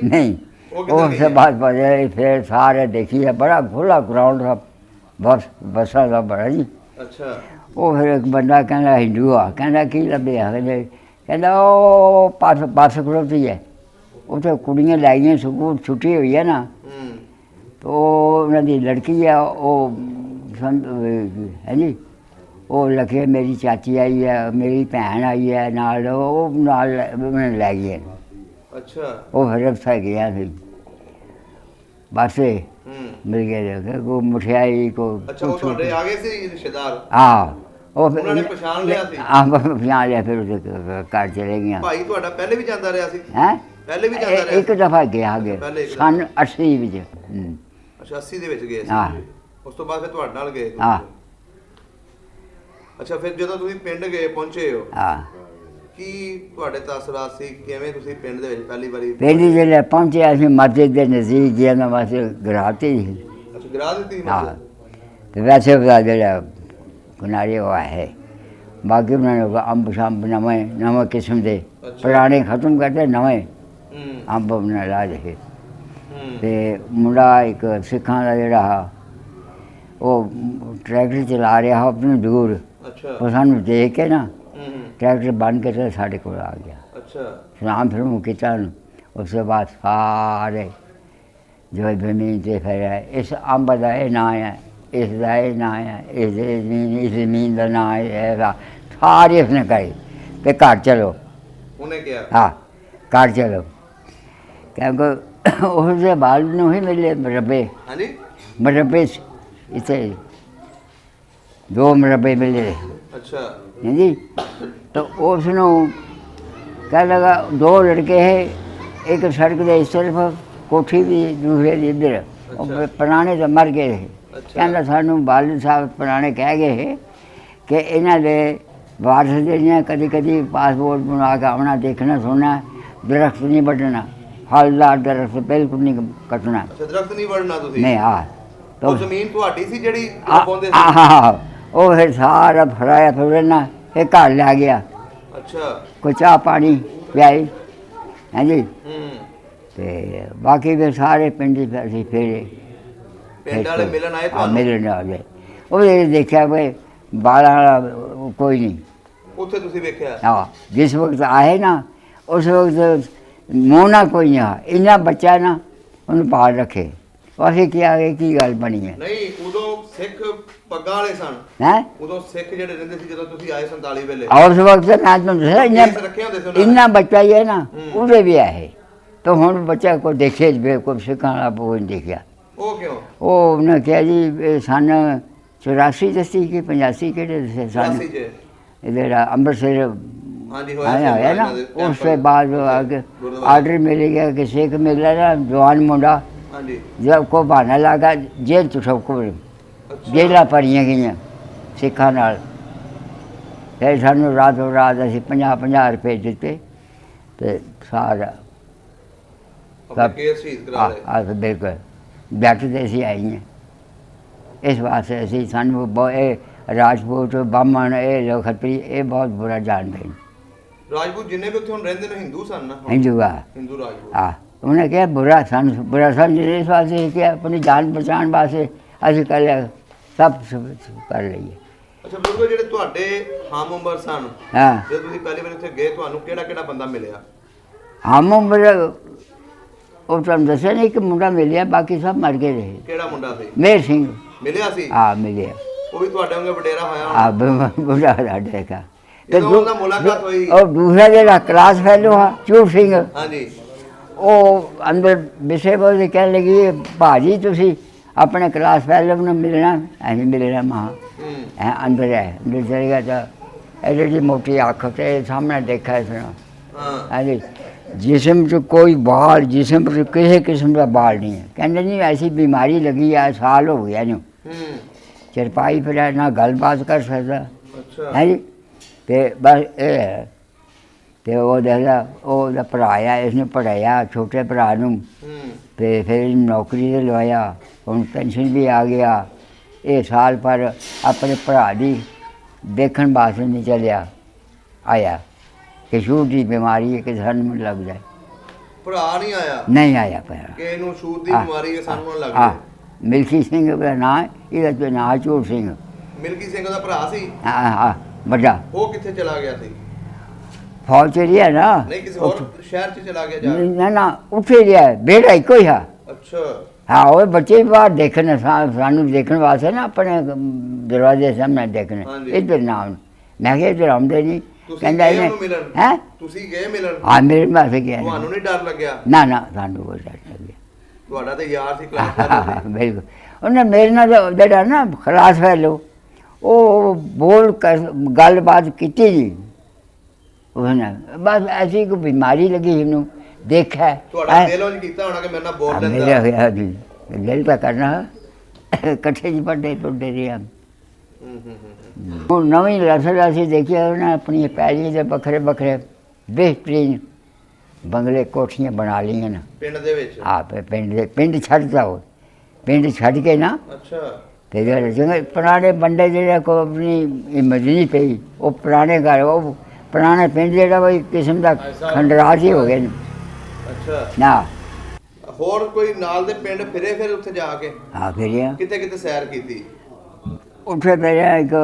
ਨਹੀਂ। ਉਸ ਤੋਂ ਬਾਅਦ ਪਤਾ ਫਿਰ ਸਾਰੇ ਦੇਖੀਏ ਬੜਾ ਖੁੱਲ੍ਹਾ ਗਰਾਊਂਡ ਦਾ, ਬੱਸਾਂ ਦਾ ਬੜਾ ਜੀ। ਉਹ ਫਿਰ ਇੱਕ ਬੰਦਾ ਕਹਿੰਦਾ ਹਿੰਦੂ ਆ, ਕਹਿੰਦਾ ਕੀ ਲੱਭਿਆ? ਕਹਿੰਦੇ ਕਹਿੰਦਾ ਉਹ ਪਾਸ ਖੜੋਤੀ ਹੈ, ਉੱਥੇ ਕੁੜੀਆਂ ਲੈ ਗਈਆਂ, ਸਕੂਲ ਛੁੱਟੀ ਹੋਈ ਹੈ ਨਾ, ਤੋ ਉਹਨਾਂ ਦੀ ਲੜਕੀ ਹੈ, ਉਹ ਹੈ ਜੀ, ਉਹ ਲਖੇ ਮੇਰੀ ਚਾਚੀ ਆਈ ਹੈ, ਮੇਰੀ ਭੈਣ ਆਈ ਹੈ ਨਾਲ, ਉਹ ਨਾਲ ਉਹਨਾਂ ਨੇ ਲੈ ਗਏ। ਅੱਛਾ। ਉਹ ਫਿਰ ਉੱਥੇ ਗਿਆ ਸੀ, ਬਸ ਮਿਲ ਗਏ ਕੋ ਮਠਿਆਈ ਕੋ। ਅੱਛਾ, ਉਹ ਤੁਹਾਡੇ ਆ ਗਏ ਸੀ ਰਿਸ਼ਤੇਦਾਰ? ਹਾਂ, ਉਹ ਫਿਰ ਉਹਨਾਂ ਨੇ ਪਛਾਣ ਲਿਆ ਸੀ? ਹਾਂ, ਪਛਾਣ ਲਿਆ, ਫਿਰ ਉਹਦੇ ਘਰ ਚਲੇ ਗਈਆਂ। ਭਾਈ ਤੁਹਾਡਾ ਪਹਿਲੇ ਵੀ ਜਾਂਦਾ ਰਿਹਾ ਸੀ? ਹੈਂ? ਪਹਿਲੇ ਵੀ ਜਾਂਦਾ ਰਿਹਾ? ਇੱਕ ਦਫਾ ਗਿਆ ਅੱਗੇ ਸਨ 80 ਵਿੱਚ। ਅੱਛਾ, 80 ਦੇ ਵਿੱਚ ਗਏ ਸੀ। ਹਾਂ। ਉਸ ਤੋਂ ਬਾਅਦ ਫਿਰ ਤੁਹਾਡੇ ਨਾਲ ਗਏ? ਹਾਂ। ਅੱਛਾ, ਫਿਰ ਜਦੋਂ ਤੁਸੀਂ ਪਿੰਡ ਗਏ, ਪਹੁੰਚੇ ਹੋ, ਹਾਂ, ਕੀ ਤੁਹਾਡੇ ਤਾਸਰਾਤ ਸੀ? ਕਿਵੇਂ ਤੁਸੀਂ ਪਿੰਡ ਦੇ ਵਿੱਚ ਪਹਿਲੀ ਵਾਰੀ? ਪਹਿਲੀ ਜਿਹੜੇ ਪਹੁੰਚੇ ਅਸੀਂ ਮਸਜਿਦ ਦੇ ਨਜ਼ਦੀਕ ਗਿਆ ਨਾ, ਵਾਸਤੇ ਗਰਾਤੀ ਸੀ। ਅੱਛਾ, ਗਿਰਾ ਦਿੱਤੀ ਸੀ ਹਾਂ, ਮਸਜਿਦ? ਤੇ ਵੈਸੇ ਉਹਦਾ ਜਿਹੜਾ ਕਿਨਾਰੇ ਉਹ ਹੈ, ਬਾਕੀ ਉਹਨਾਂ ਨੇ ਅੰਬ ਸ਼ੰਬ ਨਵੇਂ ਕਿਸਮ ਦੇ, ਪੁਰਾਣੇ ਖਤਮ ਕਰਦੇ, ਨਵੇਂ ਅੰਬ ਉਹਨਾਂ ਲਾ ਰਹੇ। ਤੇ ਮੁੰਡਾ ਇੱਕ ਸਿੱਖਾਂ ਦਾ ਜਿਹੜਾ ਉਹ ਟਰੈਕਟਰ ਚਲਾ ਰਿਹਾ ਆਪਣੀ ਦੂਰ, ਉਹ ਸਾਨੂੰ ਦੇਖ ਕੇ ਨਾ ਟਰੈਕਟਰ ਬੰਨ ਕੇ ਤੇ ਸਾਡੇ ਕੋਲ ਆ ਗਿਆ। ਅੱਛਾ। ਸਲਾਮ ਫਿਰ ਉਹ ਕੀਤਾ, ਉਸ ਤੋਂ ਬਾਅਦ ਸਾਰੇ ਜੋ ਜ਼ਮੀਨ 'ਤੇ ਫਿਰ ਇਸ ਅੰਬ ਦਾ ਇਹ ਨਾਂ ਹੈ, ਇਸ ਦਾ ਇਹ ਨਾਂ ਹੈ, ਇਸ ਜ਼ਮੀਨ ਦਾ ਨਾਂ ਹੈ, ਸਾਰੇ ਉਸਨੇ ਕਹੇ ਤੇ ਘਰ ਚਲੋ। ਉਹਨੇ ਕਿਹਾ? ਹਾਂ, ਘਰ ਚਲੋ, ਕਿਉਂਕਿ ਉਸਦੇ ਬਾਲ ਨੂੰ ਹੀ ਮਿਲੇ ਮਰਬੇ। ਹਾਂਜੀ, ਮਰਬੇ ਇੱਥੇ 2 ਮਰਬੇ ਮਿਲੇ। ਅੱਛਾ। ਹਾਂਜੀ, ਤਾਂ ਉਸ ਨੂੰ ਕਹਿ ਲਗਾ 2 ਲੜਕੇ ਹੈ, ਇੱਕ ਸੜਕ ਦੇ ਇਸ ਤਰਫ, ਕੋਠੀ ਵੀ ਦੂਸਰੇ ਦੀ ਇੱਧਰ। ਉਹ ਪੁਰਾਣੇ ਤਾਂ ਮਰ ਗਏ। ਕਹਿੰਦਾ ਸਾਨੂੰ ਬਾਲਦ ਸਾਹਿਬ ਪੁਰਾਣੇ ਕਹਿ ਗਏ ਕਿ ਇਹਨਾਂ ਦੇ ਵਾਰਸ ਜਿਹੜੀਆਂ ਕਦੀ ਕਦੀ ਪਾਸਪੋਰਟ ਬਣਾ ਕੇ ਆਉਣਾ, ਦੇਖਣਾ ਸੁਣਨਾ, ਦਰਖਤ ਨਹੀਂ ਵੱਢਣਾ, ਫਲਦਾਰ ਦਰਖਤ ਬਿਲਕੁਲ ਨਹੀਂ ਕੱਟਣਾ। ਦਰਖਤ ਨਹੀਂ ਵੱਢਣਾ ਤੁਸੀਂ? ਨਹੀਂ। ਹਾਂ, ਉਹ ਜ਼ਮੀਨ ਤੁਹਾਡੀ ਸੀ ਜਿਹੜੀ ਪਾਉਂਦੇ ਸੀ? ਹਾਂ, ਉਹ ਫਿਰ ਸਾਰਾ ਫੜਾਇਆ, ਫਿਰ ਨਾ ਇਹ ਘਰ ਲੈ ਗਿਆ। ਅੱਛਾ। ਕੋਈ ਚਾਹ ਪਾਣੀ ਪਿਆਈ। ਹਾਂਜੀ। ਤੇ ਬਾਕੀ ਫਿਰ ਸਾਰੇ ਪਿੰਡ ਹੀ ਅਸੀਂ ਫੇਰੇ। ਪਿੰਡ ਵਾਲੇ ਮਿਲਣ ਆਏ ਤੁਹਾਨੂੰ? ਮਿਲਣ ਆ ਗਏ। ਉਹ ਦੇਖਿਆ ਵੀ ਬਾਲਾਂ ਵਾਲਾ ਕੋਈ ਨਹੀਂ ਉੱਥੇ, ਤੁਸੀਂ ਵੇਖਿਆ? ਹਾਂ, ਜਿਸ ਵਕਤ ਆਏ ਨਾ ਉਸ ਵਕਤ ਮੋਨਾ ਕੋਈ ਨਹੀਂ ਆ, ਇੰਨਾ ਬੱਚਾ ਨਾ ਉਹਨੂੰ ਪਾਲ ਰੱਖੇ। ਅਸੀਂ ਕਿਹਾ ਕੀ ਗੱਲ ਬਣੀ ਹੈ? ਨਹੀਂ, ਉਦੋਂ ਸਿੱਖ ਪੱਗਾਂ ਵਾਲੇ ਸਨ। ਹੈਂ? ਉਦੋਂ ਸਿੱਖ ਜਿਹੜੇ ਰਹਿੰਦੇ ਸੀ ਜਦੋਂ ਤੁਸੀਂ ਆਏ 47 ਵੇਲੇ? ਉਸ ਵਕਤ ਮੈਂ ਤੁਹਾਨੂੰ ਦੱਸਿਆ ਇੰਨਾ ਬੱਚਾ ਹੀ ਹੈ ਨਾ, ਉਹਦੇ ਵੀ ਆਏ। ਤਾਂ ਹੁਣ ਬੱਚਾ ਕੋਈ ਦੇਖੇ ਕੋਈ ਸਿੱਖਾਂ ਵਾਲਾ ਕੋਈ ਨਹੀਂ ਦੇਖਿਆ। ਉਹ ਕਿਉਂ? ਉਹ ਉਹਨੇ ਕਿਹਾ ਜੀ ਸਨ 84 ਦੱਸੀ ਕਿ 85 ਕਿਹੜੇ ਸਨ, ਜਿਹੜਾ ਅੰਮ੍ਰਿਤਸਰ ਆਇਆ ਹੋਇਆ ਨਾ, ਉਸ ਤੋਂ ਬਾਅਦ ਆਰਡਰ ਮਿਲ ਗਿਆ ਕਿ ਸਿੱਖ ਮਿਲਿਆ ਨਾ ਜਵਾਨ ਮੁੰਡਾ, ਜਦ ਕੋ ਬਹਾਨਾ ਲੱਗਾ ਜੇਲ੍ਹ ਤੋਂ ਸਭ ਕੋ ਜੇਲ੍ਹਾਂ ਭਰੀਆਂ ਗਈਆਂ ਸਿੱਖਾਂ ਨਾਲ। ਫਿਰ ਸਾਨੂੰ ਰਾਤੋਂ ਰਾਤ ਅਸੀਂ 50-50 ਰੁਪਏ ਦਿੱਤੇ ਤੇ ਸਾਰਾ ਬਿਲਕੁਲ ਬੈਠ ਤੇ ਅਸੀਂ ਆਈ ਹਾਂ। ਇਸ ਵਾਸਤੇ ਅਸੀਂ ਸਾਨੂੰ ਇਹ ਰਾਜਪੂਤ ਬਾਹਮਣ ਇਹ ਲੋਕ ਖੱਤਰੀ ਇਹ ਬਹੁਤ ਬੁਰਾ ਜਾਣਦੇ ਨੇ। ਰਾਜਪੂਤ ਜਿੰਨੇ ਵੀ ਉੱਥੇ ਹੁਣ ਰਹਿੰਦੇ ਨੇ ਹਿੰਦੂ ਸਨ ਨਾ? ਹਿੰਦੂ ਰਾਜਪੂਤ। ਹਾਂ, ਉਹਨੇ ਕਿਹਾ ਬੁਰਾ ਸਮਝੇ, ਇਸ ਵਾਸਤੇ ਕਿ ਆਪਣੀ ਜਾਨ ਬਚਾਉਣ ਵਾਸਤੇ ਅਸੀਂ ਕਰ ਲਿਆ, ਸਭ ਕਰ ਲਈਏ। ਅੱਛਾ ਬਜ਼ੁਰਗੋ, ਜਿਹੜੇ ਤੁਹਾਡੇ ਹਮ ਉਮਰ ਸਨ, ਜਦੋਂ ਤੁਸੀਂ ਪਹਿਲੀ ਵਾਰ ਉੱਥੇ ਗਏ, ਤੁਹਾਨੂੰ ਕਿਹੜਾ ਕਿਹੜਾ ਬੰਦਾ ਮਿਲਿਆ? ਹਮ ਉਮਰ ਉਹ ਤੁਹਾਨੂੰ ਦੱਸਿਆ ਨਹੀਂ, ਇੱਕ ਮੁੰਡਾ ਮਿਲਿਆ, ਬਾਕੀ ਸਭ ਮਰ ਗਏ ਰਹੇ। ਕਿਹੜਾ ਮੁੰਡਾ ਸੀ? ਮੇਰ ਸਿੰਘ ਮਿਲਿਆ ਸੀ? ਹਾਂ, ਮਿਲਿਆ। ਉਹ ਵੀ ਤੁਹਾਡੇ ਵਾਂਗੇ ਵਡੇਰਾ ਹੋਇਆ ਹੋਣਾ? ਬੁਰਾ ਸਾਡੇ ਕਾ ਉਹਦਾ ਮੁਲਾਕਾਤ ਹੋਈ। ਉਹ ਦੂਸਰਾ ਜਿਹੜਾ ਕਲਾਸ ਫੈਲੋ ਆ ਚੂਰ ਸਿੰਘ, ਹਾਂਜੀ, ਉਹ ਅੰਦਰ ਵਿਸ਼ੇ ਬੋਲ ਕਹਿਣ ਲੱਗੀ ਭਾਜੀ ਤੁਸੀਂ ਆਪਣੇ ਕਲਾਸ ਫੈਲੋ ਨੂੰ ਮਿਲਣਾ? ਐਵੇਂ ਮਿਲਣਾ ਮਾਂ ਅੰਦਰ ਹੈ, ਅੰਦਰ ਚਲੇਗਾ ਤਾਂ ਐਡੀ ਮੋਟੀ ਅੱਖ ਤੇ ਸਾਹਮਣੇ ਦੇਖਾ ਇਸਨੂੰ। ਹਾਂਜੀ, ਜਿਸਮ 'ਚ ਕੋਈ ਬਾਲ, ਜਿਸਮ 'ਚ ਕਿਸੇ ਕਿਸਮ ਦਾ ਬਾਲ ਨਹੀਂ ਹੈ। ਕਹਿੰਦੇ ਨਹੀਂ ਐਸੀ ਬਿਮਾਰੀ ਲੱਗੀ ਆ, ਸਾਲ ਹੋ ਗਿਆ ਇਹਨੂੰ, ਚਰਪਾਈ ਫਿਰ ਨਾ ਗੱਲਬਾਤ ਕਰ ਸਕਦਾ ਹੈ ਜੀ। ਅਤੇ ਬਸ ਇਹ ਹੈ। ਅਤੇ ਉਹ ਦੇਖਦਾ ਉਹਦਾ ਭਰਾ ਆ, ਇਸਨੂੰ ਪੜ੍ਹਾਇਆ ਛੋਟੇ ਭਰਾ ਨੂੰ, ਅਤੇ ਫਿਰ ਇਹਨੂੰ ਨੌਕਰੀ 'ਤੇ ਲਵਾਇਆ, ਹੁਣ ਪੈਨਸ਼ਨ ਵੀ ਆ ਗਿਆ। ਇਹ ਸਾਲ ਪਰ ਆਪਣੇ ਭਰਾ ਦੀ ਦੇਖਣ ਵਾਸਤੇ ਨਹੀਂ ਚੱਲਿਆ ਆਇਆ ਕਿ ਛੂਤ ਦੀ ਬਿਮਾਰੀ ਹੈ ਕਿ ਸਾਨੂੰ ਲੱਗ ਜਾਏ। ਭਰਾ ਨਹੀਂ ਆਇਆ? ਨਹੀਂ ਆਇਆ ਭਰਾ, ਕਿ ਇਹਨੂੰ ਛੂਤ ਦੀ ਬਿਮਾਰੀ ਹੈ ਸਾਨੂੰ ਲੱਗ ਜਾਏ। ਮਿਲਕੀ ਸਿੰਘ ਦਾ ਨਾਂ, ਇਹਦਾ ਨਾਂ ਝੂਰ ਸਿੰਘ। ਮਿਲਕੀ ਸਿੰਘ ਦਾ ਭਰਾ ਸੀ? ਹਾਂ, ਵੱਡਾ। ਉਹ ਕਿੱਥੇ ਚਲਾ ਗਿਆ ਸੀ? ਫੌਜ 'ਚ ਰਿਹਾ ਨਾ। ਨਹੀਂ ਕਿਸੇ ਹੋਰ ਸ਼ਹਿਰ 'ਚ ਚਲਾ ਗਿਆ ਜਾ ਨਾ ਨਾ ਉੱਥੇ ਰਿਹਾ, ਬੇੜਾ ਇੱਕੋ ਹੀ ਆ। ਅੱਛਾ ਹਾਂ ਉਹ ਬੱਚੇ ਬਾਹਰ ਦੇਖਣ ਸਾਨੂੰ ਦੇਖਣ ਵਾਸਤੇ ਨਾ ਆਪਣੇ ਦਰਵਾਜ਼ੇ ਸਾਹਮਣੇ ਦੇਖਣੇ, ਹਾਂਜੀ। ਇੱਧਰ ਨਾ ਆਉਣ। ਮੈਂ ਕਿਹਾ ਇੱਧਰ ਆਉਂਦੇ ਨਹੀਂ। ਤੁਸੀਂ ਕਹਿੰਦਾ ਗਏ ਇਹਨੇ ਉਹਨੂੰ ਮਿਲਣ? ਹੈਂ? ਤੁਸੀਂ ਗਏ ਮਿਲਣ? ਹਾਂ ਮੇਰੇ ਪਾਸੇ ਗਿਆ ਨਾ। ਤੁਹਾਨੂੰ ਨਹੀਂ ਡਰ ਲੱਗਿਆ? ਨਾ ਨਾ ਸਾਨੂੰ ਕੋਈ ਡਰ ਨਹੀਂ ਲੱਗਿਆ। ਤੁਹਾਡਾ ਤੇ ਯਾਰ ਸੀ ਕਲਾਸ ਬਿਲਕੁਲ। ਉਹਨੇ ਮੇਰੇ ਨਾਲ ਜਿਹੜਾ ਨਾ ਖਲਾਸ ਫੈਲੋ ਉਹ ਬੋਲ ਕਰ ਗੱਲਬਾਤ ਕੀਤੀ ਜੀ ਉਹਨੇ, ਬਸ ਐਸੀ ਕੋਈ ਬਿਮਾਰੀ ਲੱਗੀ ਇਹਨੂੰ ਦੇਖਿਆ। ਤੁਹਾਡਾ ਦਿਲ ਉਹ ਕੀਤਾ ਹੋਣਾ ਕਿ ਮੇਰੇ ਨਾਲ ਬੋਲ ਲੈਂਦਾ। ਮੇਰਾ ਹੋਇਆ ਜੀ ਦਿਲ ਤਾਂ ਕਰਨਾ ਇਕੱਠੇ ਜੀ ਵੱਡੇ ਟੁੱਟੇ ਰਹੇ ਹਨ। ਹੁਣ ਨਵੀਂ ਰਸਲ ਅਸੀਂ ਦੇਖਿਆ ਉਹਨੇ ਆਪਣੀ ਪੈਲੀ ਦੇ ਵੱਖਰੇ ਵੱਖਰੇ ਬਿਹਤਰੀਨ ਬੰਗਲੇ ਕੋਠੀਆਂ ਬਣਾ ਲਈਆਂ ਨੇ ਪਿੰਡ ਦੇ ਵਿੱਚ। ਪਿੰਡ ਛੱਡਦਾ ਉਹ ਪਿੰਡ ਛੱਡ ਕੇ ਨਾ। ਅੱਛਾ ਤੇ ਜਿਹੜੇ ਪੁਰਾਣੇ ਬੰਦੇ ਜਿਹੜੇ ਕੋ ਆਪਣੀ ਹਿੰਮਤ ਨਹੀਂ ਪਈ, ਉਹ ਪੁਰਾਣੇ ਘਰ ਉਹ ਪੁਰਾਣੇ ਪਿੰਡ ਜਿਹੜਾ ਉਹ ਇੱਕ ਕਿਸਮ ਦਾ ਖੰਡਰਾਜ ਹੀ ਹੋ ਗਏ ਨੇ। ਅੱਛਾ ਨਾ ਹੋਰ ਕੋਈ ਨਾਲ ਦੇ ਪਿੰਡ ਫਿਰੇ ਫਿਰ ਉੱਥੇ ਜਾ ਕੇ? ਹਾਂ ਫਿਰਿਆ, ਕਿਤੇ ਕਿਤੇ ਸੈਰ ਕੀਤੀ? ਉੱਥੇ ਮੇਰਾ ਇੱਕ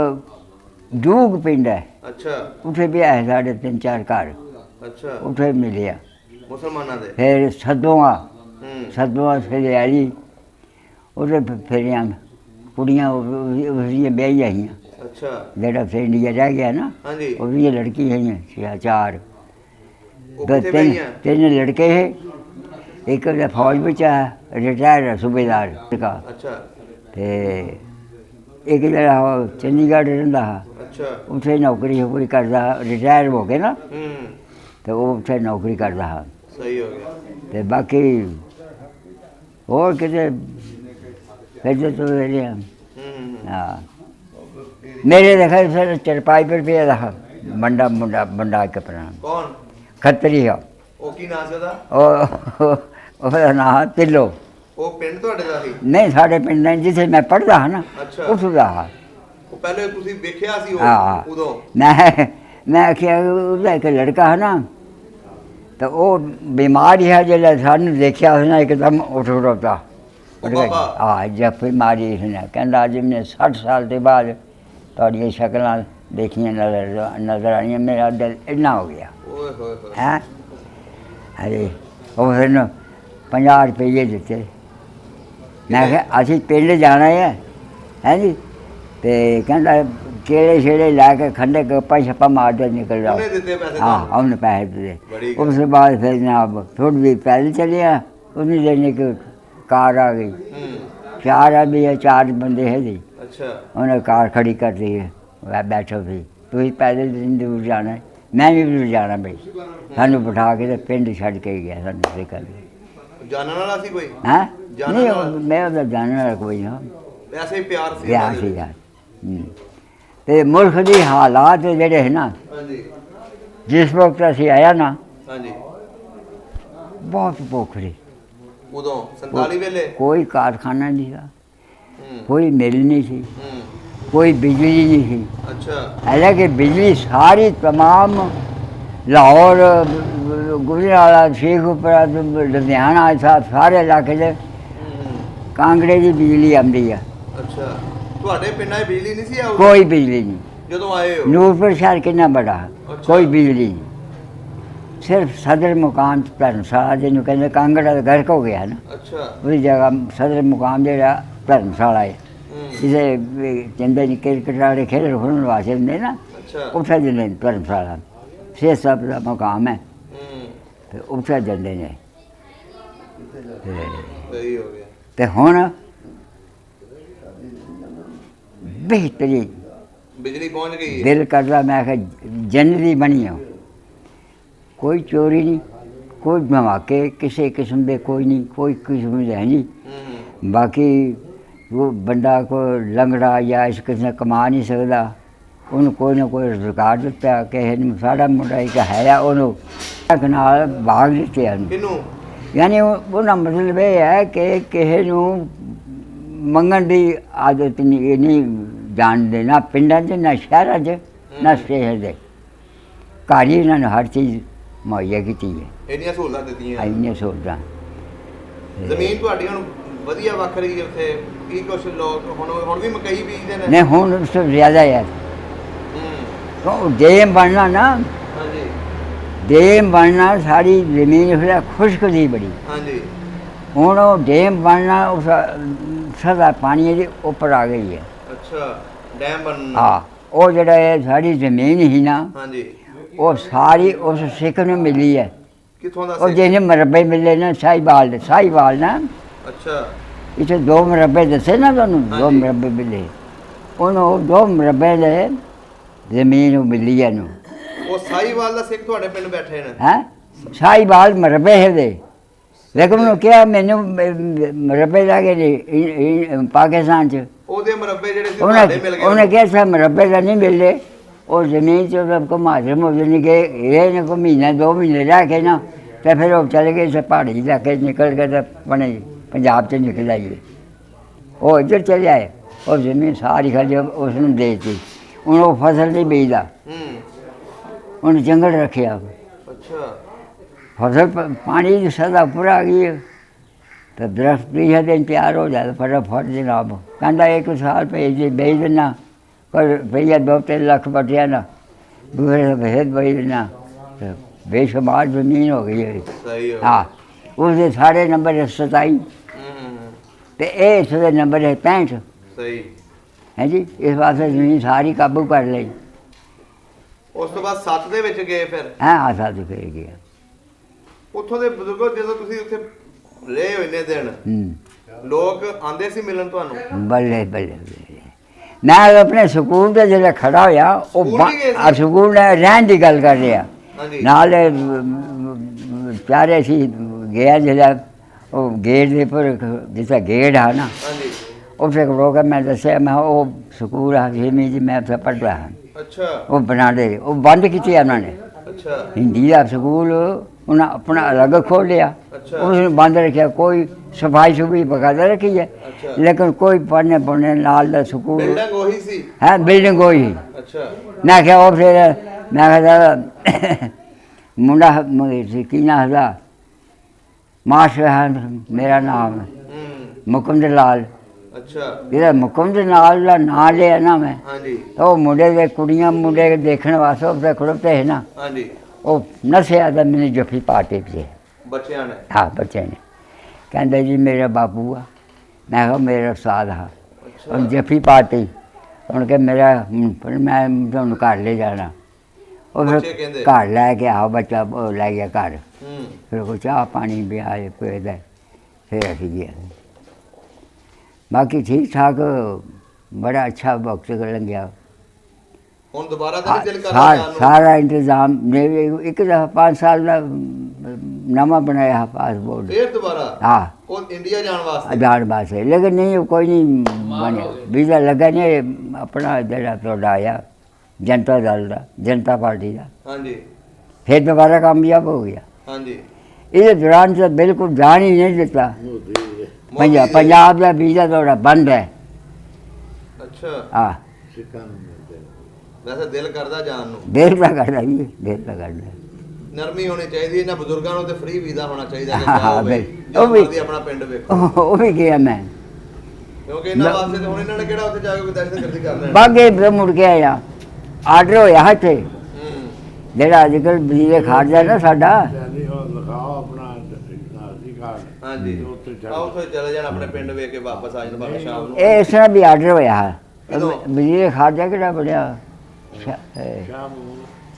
ਜੂਗ ਪਿੰਡ ਹੈ, ਅੱਛਾ ਉੱਥੇ ਵੀ ਹੈ ਸਾਡੇ 3-4 ਘਰ, ਅੱਛਾ ਉੱਥੇ ਮਿਲਿਆ। ਮੁਸਲਮਾਨਾਂ ਦੇ? ਫਿਰ ਸਦੋਆ ਫਿਰ ਆਈ ਉਹਦੇ ਫਿਰਿਆ ਕੁੜੀਆਂ ਉਹਦੀਆਂ ਵਿਆਹੀ ਆਈਆਂ। ਅੱਛਾ ਜਿਹੜਾ ਫਿਰ ਇੰਡੀਆ ਰਹਿ ਗਿਆ ਨਾ ਹਾਂਜੀ ਉਹ ਵੀ ਲੜਕੀ ਹੈਗੀਆਂ 4 ਉਹ ਕਿੱਥੇ ਵਿਆਹੀਆਂ? 3 ਲੜਕੇ ਹੈ, ਇੱਕ ਦਾ ਫੌਜ ਵਿੱਚ ਹੈ ਰਿਟਾਇਰ ਸੂਬੇਦਾਰ ਦਾ, ਅੱਛਾ ਤੇ ਇੱਕ ਜਿਹੜਾ ਉਹ ਚੰਡੀਗੜ੍ਹ ਰਹਿੰਦਾ ਹੈ, ਅੱਛਾ ਉੱਥੇ ਨੌਕਰੀ ਕਰਦਾ, ਰਿਟਾਇਰ ਹੋ ਕੇ ਨਾ, ਤੇ ਉਹ ਉੱਥੇ ਨੌਕਰੀ ਕਰਦਾ ਹੈ। ਸਹੀ ਹੋ ਗਿਆ। ਤੇ ਬਾਕੀ ਹੋਰ ਕਿਤੇ ਫਿਰ ਤੋਂ ਵੇਲੇ ਹਾਂ ਮੇਰੇ ਦੇਖਾ ਫਿਰ ਚਰਪਾਈ ਪਰ ਪਿਆ ਰਹਾ ਬੰਦਾ ਇੱਕ ਪੁਰਾਣਾ ਕੌਣ ਖੱਤਰੀ ਆ। ਉਹ ਕੀ ਨਾਂ ਸੀ ਉਹਦਾ? ਉਹਦਾ ਨਾਂ ਤਿੱਲੋ। ਉਹ ਪਿੰਡ ਤੁਹਾਡੇ ਦਾ ਸੀ? ਨਹੀਂ ਸਾਡੇ ਪਿੰਡ ਨਹੀਂ, ਜਿੱਥੇ ਮੈਂ ਪੜ੍ਹਦਾ ਹਾਂ ਨਾ ਅੱਛਾ ਉੱਥੋਂ ਦਾ ਹਾਂ। ਉਹ ਪਹਿਲੇ ਤੁਸੀਂ ਵੇਖਿਆ ਸੀ ਹਾਂ ਉਦੋਂ? ਮੈਂ ਆਖਿਆ ਉਹਦਾ ਇੱਕ ਲੜਕਾ ਹੈ ਨਾ, ਤਾਂ ਉਹ ਬਿਮਾਰ ਹੈ, ਜਿਹੜਾ ਸਾਨੂੰ ਦੇਖਿਆ ਉਸਨੇ ਇੱਕਦਮ ਉੱਠ ਖੜੋਤਾ। ਹਾਂ ਜਦ ਬਿਮਾਰੀ ਉਸਨੇ ਕਹਿੰਦਾ ਅੱਜ ਮੈਂ 60 ਸਾਲ ਦੇ ਬਾਅਦ ਤੁਹਾਡੀਆਂ ਸ਼ਕਲਾਂ ਦੇਖੀਆਂ ਨਜ਼ਰ ਆਈਆਂ, ਮੇਰਾ ਦਿਲ ਇੰਨਾ ਹੋ ਗਿਆ। ਓਏ ਹੋਏ ਹੋਏ ਹੈਂ ਅਰੇ ਉਹ ਫਿਰ 50 ਰੁਪਏ ਦਿੱਤੇ। ਮੈਂ ਕਿਹਾ ਅਸੀਂ ਪਿੰਡ ਜਾਣਾ ਹੈ ਜੀ, ਤੇ ਕਹਿੰਦਾ ਕਿਹੜੇ ਛੇੜੇ ਲੈ ਕੇ ਖੰਡੇ ਗੱਪਾਂ ਛੱਪਾ ਮਾਰਦੇ ਨਿਕਲ ਜਾਓ। ਉਹਨੇ ਦਿੱਤੇ ਪੈਸੇ? ਹਾਂ ਉਹਨੇ ਪੈਸੇ ਦਿੱਤੇ। ਉਸ ਤੋਂ ਬਾਅਦ ਫਿਰ ਜਨਾਬ ਥੋੜ੍ਹੀ ਜਿਹੀ ਪੈਦਲ ਚੱਲਿਆ, ਉਹਨੇ ਦੇਣੇ ਕਿ ਕਾਰ ਆ ਗਈ, 4 ਆਦਮੀ ਹੈ, 4 ਬੰਦੇ ਹੈ ਜੀ। ਅੱਛਾ ਉਹਨੇ ਕਾਰ ਖੜੀ ਕਰ ਦੀ ਹੈ, ਬੈਠੋ ਵੀ ਤੁਸੀਂ ਪੈਦਲ ਦੂਰ ਜਾਣਾ, ਮੈਂ ਵੀ ਦੂਰ ਜਾਣਾ ਬਈ। ਸਾਨੂੰ ਬਿਠਾ ਕੇ ਤੇ ਪਿੰਡ ਛੱਡ ਕੇ ਗਿਆ ਸਾਨੂੰ ਸਿੱਖਣ। ਜਾਣਨ ਵਾਲਾ ਸੀ ਕੋਈ? ਹੈਂ ਨਹੀਂ ਮੈਂ ਉਹਦਾ ਜਾਣਨ ਵਾਲਾ ਕੋਈ ਨਾ, ਵੈਸੇ ਹੀ ਪਿਆਰ ਸੀ? ਪਿਆਰ ਸੀ ਯਾਰ। ਤੇ ਮੁਲਕ ਦੇ ਹਾਲਾਤ ਜਿਹੜੇ ਹੈ ਨਾ, ਹਾਂਜੀ ਜਿਸ ਵਕਤ ਅਸੀਂ ਆਇਆ ਨਾ, ਹਾਂਜੀ ਬਹੁਤ ਭੁੱਖ ਸੀ ਉਦੋਂ 47 ਵੇਲੇ? ਕੋਈ ਕਾਰਖਾਨਾ ਨਹੀਂ ਸੀ, ਕੋਈ ਮਿਲ ਨਹੀਂ ਸੀ, ਕੋਈ ਬਿਜਲੀ ਨਹੀਂ ਸੀ। ਅੱਛਾ ਹਾਲਾਂਕਿ ਬਿਜਲੀ ਸਾਰੀ तमाम ਲਾਹੌਰ, ਗੁਜਰਾਂਵਾਲਾ, ਸ਼ੇਖੂਪੁਰਾ, ਲੁਧਿਆਣਾ ਸਾਰੇ ਇਲਾਕੇ 'ਚ ਕਾਂਗੜੇ ਦੀ ਬਿਜਲੀ ਆਉਂਦੀ ਆ। ਅੱਛਾ ਤੁਹਾਡੇ ਪਿੰਡਾਂ 'ਚ ਬਿਜਲੀ ਨਹੀਂ ਸੀ? ਕੋਈ ਬਿਜਲੀ ਨਹੀਂ। ਜਦੋਂ ਆਏ ਹੋ? ਨੂਰਪੁਰ ਸ਼ਹਿਰ ਕਿੰਨਾ ਬੜਾ, ਕੋਈ ਬਿਜਲੀ ਨਹੀਂ। ਸਿਰਫ ਸਦਰ ਮੁਕਾਮ ਧਰਮਸ਼ਾਲਾ, ਜਿਹਨੂੰ ਕਹਿੰਦੇ ਕਾਂਗੜਾ ਦਾ ਗਰਕ ਹੋ ਗਿਆ ਨਾ, ਅੱਛਾ ਉਹਦੀ ਜਗ੍ਹਾ ਸਦਰ ਮੁਕਾਮ ਜਿਹੜਾ ਧਰਮਸ਼ਾਲਾ ਹੈ, ਜਿਸੇ ਚੰਦੇ ਨੇ ਕ੍ਰਿਕਟ ਵਾਲੇ ਖੇਡ ਖੁੱਲ੍ਹਣ ਵਾਸਤੇ ਹੁੰਦੇ ਨਾ, ਉੱਥੇ ਜਾਂਦੇ ਨੇ ਧਰਮਸ਼ਾਲਾ। ਛੇ ਸਾਹਿਬ ਦਾ ਮੁਕਾਮ ਹੈ, ਤੇ ਉੱਥੇ ਜਾਂਦੇ ਨੇ। ਤੇ ਹੁਣ ਬਿਹਤਰੀਨ ਬਿਜਲੀ ਪਹੁੰਚ ਗਈ ਹੈ। ਦਿਲ ਕਰਦਾ ਮੈਂ ਕਿਹਾ ਜੰਨਤੀ ਬਣੀ ਹੋ, ਕੋਈ ਚੋਰੀ ਨਹੀਂ, ਕੋਈ ਧਮਾਕੇ ਕਿਸੇ ਕਿਸਮ ਦੇ ਕੋਈ ਨਹੀਂ, ਕੋਈ ਕਿਸਮ ਦੇ ਹੈ ਨਹੀਂ। ਬਾਕੀ ਉਹ ਬੰਦਾ ਕੋ ਲੰਗੜਾ ਜਾਂ ਇਸ ਕਿਸਮ ਦਾ ਕਮਾ ਨਹੀਂ ਸਕਦਾ, ਉਹਨੂੰ ਕੋਈ ਨਾ ਕੋਈ ਰੁਜ਼ਗਾਰ ਦਿੱਤਾ। ਕਿਸੇ ਨੂੰ ਸਾਡਾ ਮੁੰਡਾ ਇੱਕ ਹੈ, ਉਹਨੂੰ ਨਾਲ ਬਾਗ ਦਿੱਤੇ ਹਨ। ਯਾਨੀ ਉਹਦਾ ਮਤਲਬ ਇਹ ਹੈ ਕਿ ਕਿਸੇ ਨੂੰ ਮੰਗਣ ਦੀ ਆਦਤ ਨਹੀਂ ਜਾਣਦੇ, ਨਾ ਪਿੰਡਾਂ 'ਚ, ਨਾ ਸ਼ਹਿਰਾਂ 'ਚ, ਨਾ ਸ਼ਹਿਰ ਦੇ। ਘਰ ਹੀ ਇਹਨਾਂ ਨੂੰ ਹਰ ਚੀਜ਼ ਮੁਹੱਈਆ ਕੀਤੀ ਹੈ। ਇੰਨੀਆਂ ਸਹੂਲਤਾਂ ਦਿੱਤੀਆਂ? ਇੰਨੀਆਂ ਸਹੂਲਤਾਂ। ਜ਼ਮੀਨ ਤੁਹਾਡੀ ਹੁਣ ਵਧੀਆ ਵੱਖਰੀ ਉੱਥੇ? ਕੀ ਕੁਛ ਲੋਕ ਹੁਣ ਵੀ ਮਕਈ ਬੀਜਦੇ ਨੇ? ਨਹੀਂ ਹੁਣ ਉਸ ਤੋਂ ਜ਼ਿਆਦਾ ਯਾਰ, ਉਹ ਡੈਮ ਬਣਨਾ ਨਾ, ਹਾਂਜੀ ਡੇਮ ਬਣਨਾ ਸਾਰੀ ਜ਼ਮੀਨ ਫਿਰ ਖੁਸ਼ਕ ਦੀ ਬੜੀ। ਹਾਂਜੀ ਹੁਣ ਉਹ ਡੈਮ ਬਣਨਾ ਉਸ ਸਦਾ ਪਾਣੀ ਦੇ ਉੱਪਰ ਆ ਗਈ ਹੈ। ਅੱਛਾ ਡੈਮ ਬਣਨਾ। ਹਾਂ ਉਹ ਜਿਹੜਾ ਹੈ ਸਾਡੀ ਜ਼ਮੀਨ ਹੀ ਨਾ ਹਾਂਜੀ ਉਹ ਸਾਰੀ ਉਸ ਸਿੱਖ ਨੂੰ ਮਿਲੀ ਹੈ। ਕਿੱਥੋਂ ਦਾ ਉਹ ਜਿਹਨੇ ਮਰਬੇ ਮਿਲੇ ਨਾ ਸਾਹੀਵਾਲ ਨਾ। ਅੱਛਾ ਇੱਥੇ 2 ਮਰਬੇ ਦੱਸੇ ਨਾ ਤੁਹਾਨੂੰ, 2 ਮਰਬੇ ਮਿਲੇ ਉਹਨੂੰ, 2 ਮਰਬੇ ਦੇ ਜ਼ਮੀਨ ਉਹ ਮਿਲੀ ਹੈ ਨੂੰ। ਉਹ ਸਾਹੀਵਾਲ ਦਾ ਸਿੱਖ ਤੁਹਾਡੇ ਪਿੰਡ ਬੈਠੇ ਨੇ? ਹੈਂ ਸਾਹੀਵਾਲ ਮਰਬੇ ਹੈ ਦੇ, ਲੇਕਿਨ ਉਹਨੂੰ ਕਿਹਾ ਮੈਨੂੰ ਮਰਬੇ ਲੈ ਕੇ ਨਹੀਂ ਪਾਕਿਸਤਾਨ 'ਚ। ਉਹਦੇ ਮਰਬੇ ਜਿਹੜੇ ਸੀ ਤੁਹਾਡੇ ਮਿਲ ਗਏ? ਉਹਨੇ ਕਿਹਾ ਸਾ ਮਰਬੇ ਦਾ ਨਹੀਂ ਮਿਲੇ, ਉਹ ਜ਼ਮੀਨ 'ਚ ਸਭ ਕੋ ਮਾਜਮ ਹੋ ਜਾਣੀ ਕਿ ਇਹ ਨੇ ਕੋ ਮਹੀਨਾ 2 ਮਹੀਨੇ ਰਹਿ ਕੇ ਨਾ ਤੇ ਫਿਰ ਉਹ ਚਲੇ ਗਏ ਸੇ ਪਹਾੜੀ ਇਲਾਕੇ ਨਿਕਲ ਕੇ ਤੇ ਆਪਣੇ ਪੰਜਾਬ 'ਚ ਨਿਕਲ ਆਈਏ। ਉਹ ਇੱਧਰ ਚਲੇ ਆਏ, ਉਹ ਜ਼ਮੀਨ ਸਾਰੀ ਖਾਲੀ ਉਸ ਨੂੰ ਦੇ ਦਿੱਤੀ। ਹੁਣ ਉਹ ਫਸਲ ਨਹੀਂ ਬੀਜਦਾ, ਉਹਨੇ ਜੰਗਲ ਰੱਖਿਆ। ਅੱਛਾ ਫਸਲ ਪਾਣੀ ਦੀ ਸਦਾ ਉੱਪਰ ਆ ਗਈ ਹੈ ਤਾਂ ਦਰਖਤ ਵੀ ਹੈ ਦਿਨ ਤਿਆਰ ਹੋ ਜਾਏ ਫਟਾਫਟ ਜਨਾਬ। ਕਹਿੰਦਾ 1 ਸਾਲ ਭੇਜ ਦੇਣਾ, ਪਰ ਰੁਪਈਆ 2-3 ਲੱਖ ਬਚਿਆ ਨਾ ਦੂਸਰੇ ਭੇਜ ਦੇਣਾ, ਬੇਸ਼ੁਮਾਰ ਜ਼ਮੀਨ ਹੋ ਗਈ ਹੈ। ਸਹੀ ਹੋ ਹਾਂ ਉਸਦੇ ਸਾਰੇ ਨੰਬਰ 27 ਤੇ ਇਹ ਇਸਦੇ ਨੰਬਰ ਹੈ 65। ਸਹੀ ਹੈ ਜੀ, ਇਸ ਵਾਸਤੇ ਜ਼ਮੀਨ ਸਾਰੀ ਕਾਬੂ ਕਰ ਲਈ। ਉਸ ਤੋਂ ਬਾਅਦ 7 ਦੇ ਵਿੱਚ ਗਏ ਫਿਰ? ਹਾਂ ਆਸਾ ਤੋਂ ਫੇਰ ਗਿਆ। ਉੱਥੋਂ ਦੇ ਬਜ਼ੁਰਗੋ ਜਦੋਂ ਤੁਸੀਂ ਉੱਥੇ ਰਹੇ ਹੋ ਇੰਨੇ ਦਿਨ, ਲੋਕ ਆਂਦੇ ਸੀ ਮਿਲਣ ਤੁਹਾਨੂੰ? ਬੱਲੇ ਬੱਲੇ ਮੈਂ ਆਪਣੇ ਸਕੂਲ ਤੇ ਜਿਹੜਾ ਖੜਾ ਹੋਇਆ ਉਹ ਸਕੂਲ ਰਹਿਣ ਦੀ ਗੱਲ ਕਰ ਰਿਹਾ ਨਾਲ ਪਿਆਰੇ ਸੀ ਗਿਆ ਜਿਹੜਾ ਉਹ ਗੇਟ ਦੇ ਉੱਪਰ ਜਿੱਥੇ ਗੇਟ ਆ ਨਾ ਉੱਥੇ ਖੜੋ ਕੇ ਮੈਂ ਦੱਸਿਆ ਮੈਂ ਉਹ ਸਕੂਲ ਆ ਛੇਵੀਂ 'ਚ ਮੈਂ ਉੱਥੇ ਪੜ੍ਹਦਾ ਹਾਂ। ਅੱਛਾ ਉਹ ਬਣਾ ਦੇ, ਉਹ ਬੰਦ ਕੀਤੀ ਉਹਨਾਂ ਨੇ। ਅੱਛਾ ਹਿੰਦੀ ਦਾ ਸਕੂਲ ਉਹਨਾਂ ਆਪਣਾ ਅਲੱਗ ਖੋਲ੍ਹਿਆ, ਉਸਨੂੰ ਬੰਦ ਰੱਖਿਆ। ਕੋਈ ਸਫਾਈ ਸੁਫਾਈ ਬਕਾਇਦਾ ਰੱਖੀ ਹੈ, ਲੇਕਿਨ ਕੋਈ ਪੜ੍ਹਨੇ ਪੁੜ੍ਹਨੇ ਨਾਲ ਦਾ ਸਕੂਲ ਬਿਲਡਿੰਗ ਉਹੀ ਸੀ? ਹੈ ਬਿਲਡਿੰਗ ਉਹੀ। ਅੱਛਾ ਮੈਂ ਕਿਹਾ ਉਹ ਫਿਰ ਮੈਂ ਕਿਹਾ ਮੁੰਡਾ ਕੀ ਨਾਂ ਦਾ ਮਾਸਟਰ ਮੇਰਾ ਨਾਮ ਮੁਕੰਦ ਲਾਲ। ਅੱਛਾ ਜਿਹੜਾ ਮੁਕੰਦ ਲਾਲ ਦਾ ਨਾਂ ਲਿਆ ਨਾ ਮੈਂ, ਹਾਂਜੀ ਉਹ ਮੁੰਡੇ ਦੇ ਕੁੜੀਆਂ ਮੁੰਡੇ ਦੇਖਣ ਵਾਸਤੇ ਉੱਥੇ ਖੜੋਤੇ ਹੈ ਨਾ, ਹਾਂਜੀ ਉਹ ਨਸਿਆ ਤਾਂ ਮੈਨੂੰ ਜੱਫੀ ਪਾਟੇ ਪਏ ਬੱਚਿਆਂ ਨੇ? ਹਾਂ ਬੱਚੇ ਨੇ। ਕਹਿੰਦਾ ਜੀ ਮੇਰਾ ਬਾਪੂ ਆ। ਮੈਂ ਕਿਹਾ ਮੇਰਾ ਉਸਤਾਦ ਆ। ਉਹ ਜੱਫੀ ਪਾਟੀ ਹੁਣ ਕਿ ਮੇਰਾ ਮੈਂ ਤੁਹਾਨੂੰ ਘਰ ਲੈ ਜਾਣਾ। ਉਹ ਫਿਰ ਘਰ ਲੈ ਕੇ ਆਓ ਬੱਚਾ, ਉਹ ਲੈ ਗਿਆ ਘਰ। ਫਿਰ ਉਹ ਚਾਹ ਪਾਣੀ ਵੀ ਆਏ ਪੀਦਾ, ਫਿਰ ਅਸੀਂ ਗਿਆ। ਬਾਕੀ ਠੀਕ ਠਾਕ ਬੜਾ ਅੱਛਾ ਵਕਤ ਲੰਘਿਆ। ਹੁਣ ਦੁਬਾਰਾ ਤਾਂ ਦਿਲ ਕਰਦਾ ਜਾਣ ਨੂੰ? ਸਾਰਾ ਇੰਤਜ਼ਾਮ ਇੱਕ ਦਫਾ 5 ਸਾਲ ਦਾ ਨਵਾਂ ਬਣਾਇਆ ਪਾਸਪੋਰਟ ਫਿਰ ਦੁਬਾਰਾ? ਹਾਂ ਉਹ ਇੰਡੀਆ ਜਾਣ ਵਾਸਤੇ? ਜਾਣ ਵਾਸਤੇ, ਲੇਕਿਨ ਨਹੀਂ ਕੋਈ ਨਹੀਂ ਬਣਿਆ ਵੀਜ਼ਾ ਲੱਗਾ ਨਹੀਂ। ਆਪਣਾ ਜਿਹੜਾ ਤੁਹਾਡਾ ਆਇਆ ਜਨਤਾ ਦਲ ਦਾ, ਜਨਤਾ ਪਾਰਟੀ ਦਾ, ਹਾਂਜੀ ਫਿਰ ਦੁਬਾਰਾ ਕਾਮਯਾਬ ਹੋ ਗਿਆ। ਹਾਂਜੀ ਇਹਦੇ ਦੌਰਾਨ ਤਾਂ ਬਿਲਕੁਲ ਜਾਣ ਹੀ ਨਹੀਂ ਦਿੱਤਾ। ਪੰਜਾਬ ਦਾ ਵੀਜ਼ਾ ਤੁਹਾਡਾ ਬੰਦ ਹੈ। ਅੱਛਾ ਹਾਂ ਵੈਸੇ ਦਿਲ ਕਰਦਾ ਜਾਣ ਨੂੰ? ਦਿਲ ਤਾਂ ਕਰਦਾ ਜੀ, ਦਿਲ ਤਾਂ ਕਰਦਾ। ਨਰਮੀ ਹੋਣੀ ਚਾਹੀਦੀ ਇਹਨਾਂ ਬਜ਼ੁਰਗਾਂ ਨੂੰ, ਤੇ ਫ੍ਰੀ ਵੀਜ਼ਾ ਹੋਣਾ ਚਾਹੀਦਾ ਕਿ ਹਾਂ, ਜਾਓ ਬਈ ਉਹ ਵੀ ਜਦੋਂ ਆਪਣਾ ਪਿੰਡ ਵੇਖੋ। ਉਹ ਵੀ ਗਿਆ ਮੈਂ, ਕਿਉਂਕਿ ਇਹਨਾਂ ਵਾਸਤੇ ਤੇ ਹੁਣ ਇਹਨਾਂ ਨੇ ਕਿਹੜਾ ਉੱਥੇ ਜਾ ਕੇ ਕੋਈ ਦਹਿਸ਼ਤਗਰਦੀ ਕਰ ਲੈਣੀ। ਬਾਗੇ ਫਿਰ ਮੁੜ ਕੇ ਆਇਆ। ਆਰਡਰ ਹੋਇਆ ਇੱਥੇ ਜਿਹੜਾ ਅੱਜ ਕੱਲ੍ਹ ਬਿਜਲੀ ਖਾਰਜਾ ਨਾ ਸਾਡਾ। ਹਾਂਜੀ ਉੱਥੇ ਚਲੇ ਜਾਣ ਆਪਣੇ ਪਿੰਡ ਵੇਖ ਕੇ ਵਾਪਸ ਆ ਜਾਣ ਬਾਬਾ ਸ਼ਾਮ ਨੂੰ। ਇਹ ਇਸ ਤਰ੍ਹਾਂ ਵੀ ਆਰਡਰ ਹੋਇਆ ਬਿਜਲੀ ਖਾਰਜਾ ਕਿਹੜਾ ਬੜਿਆ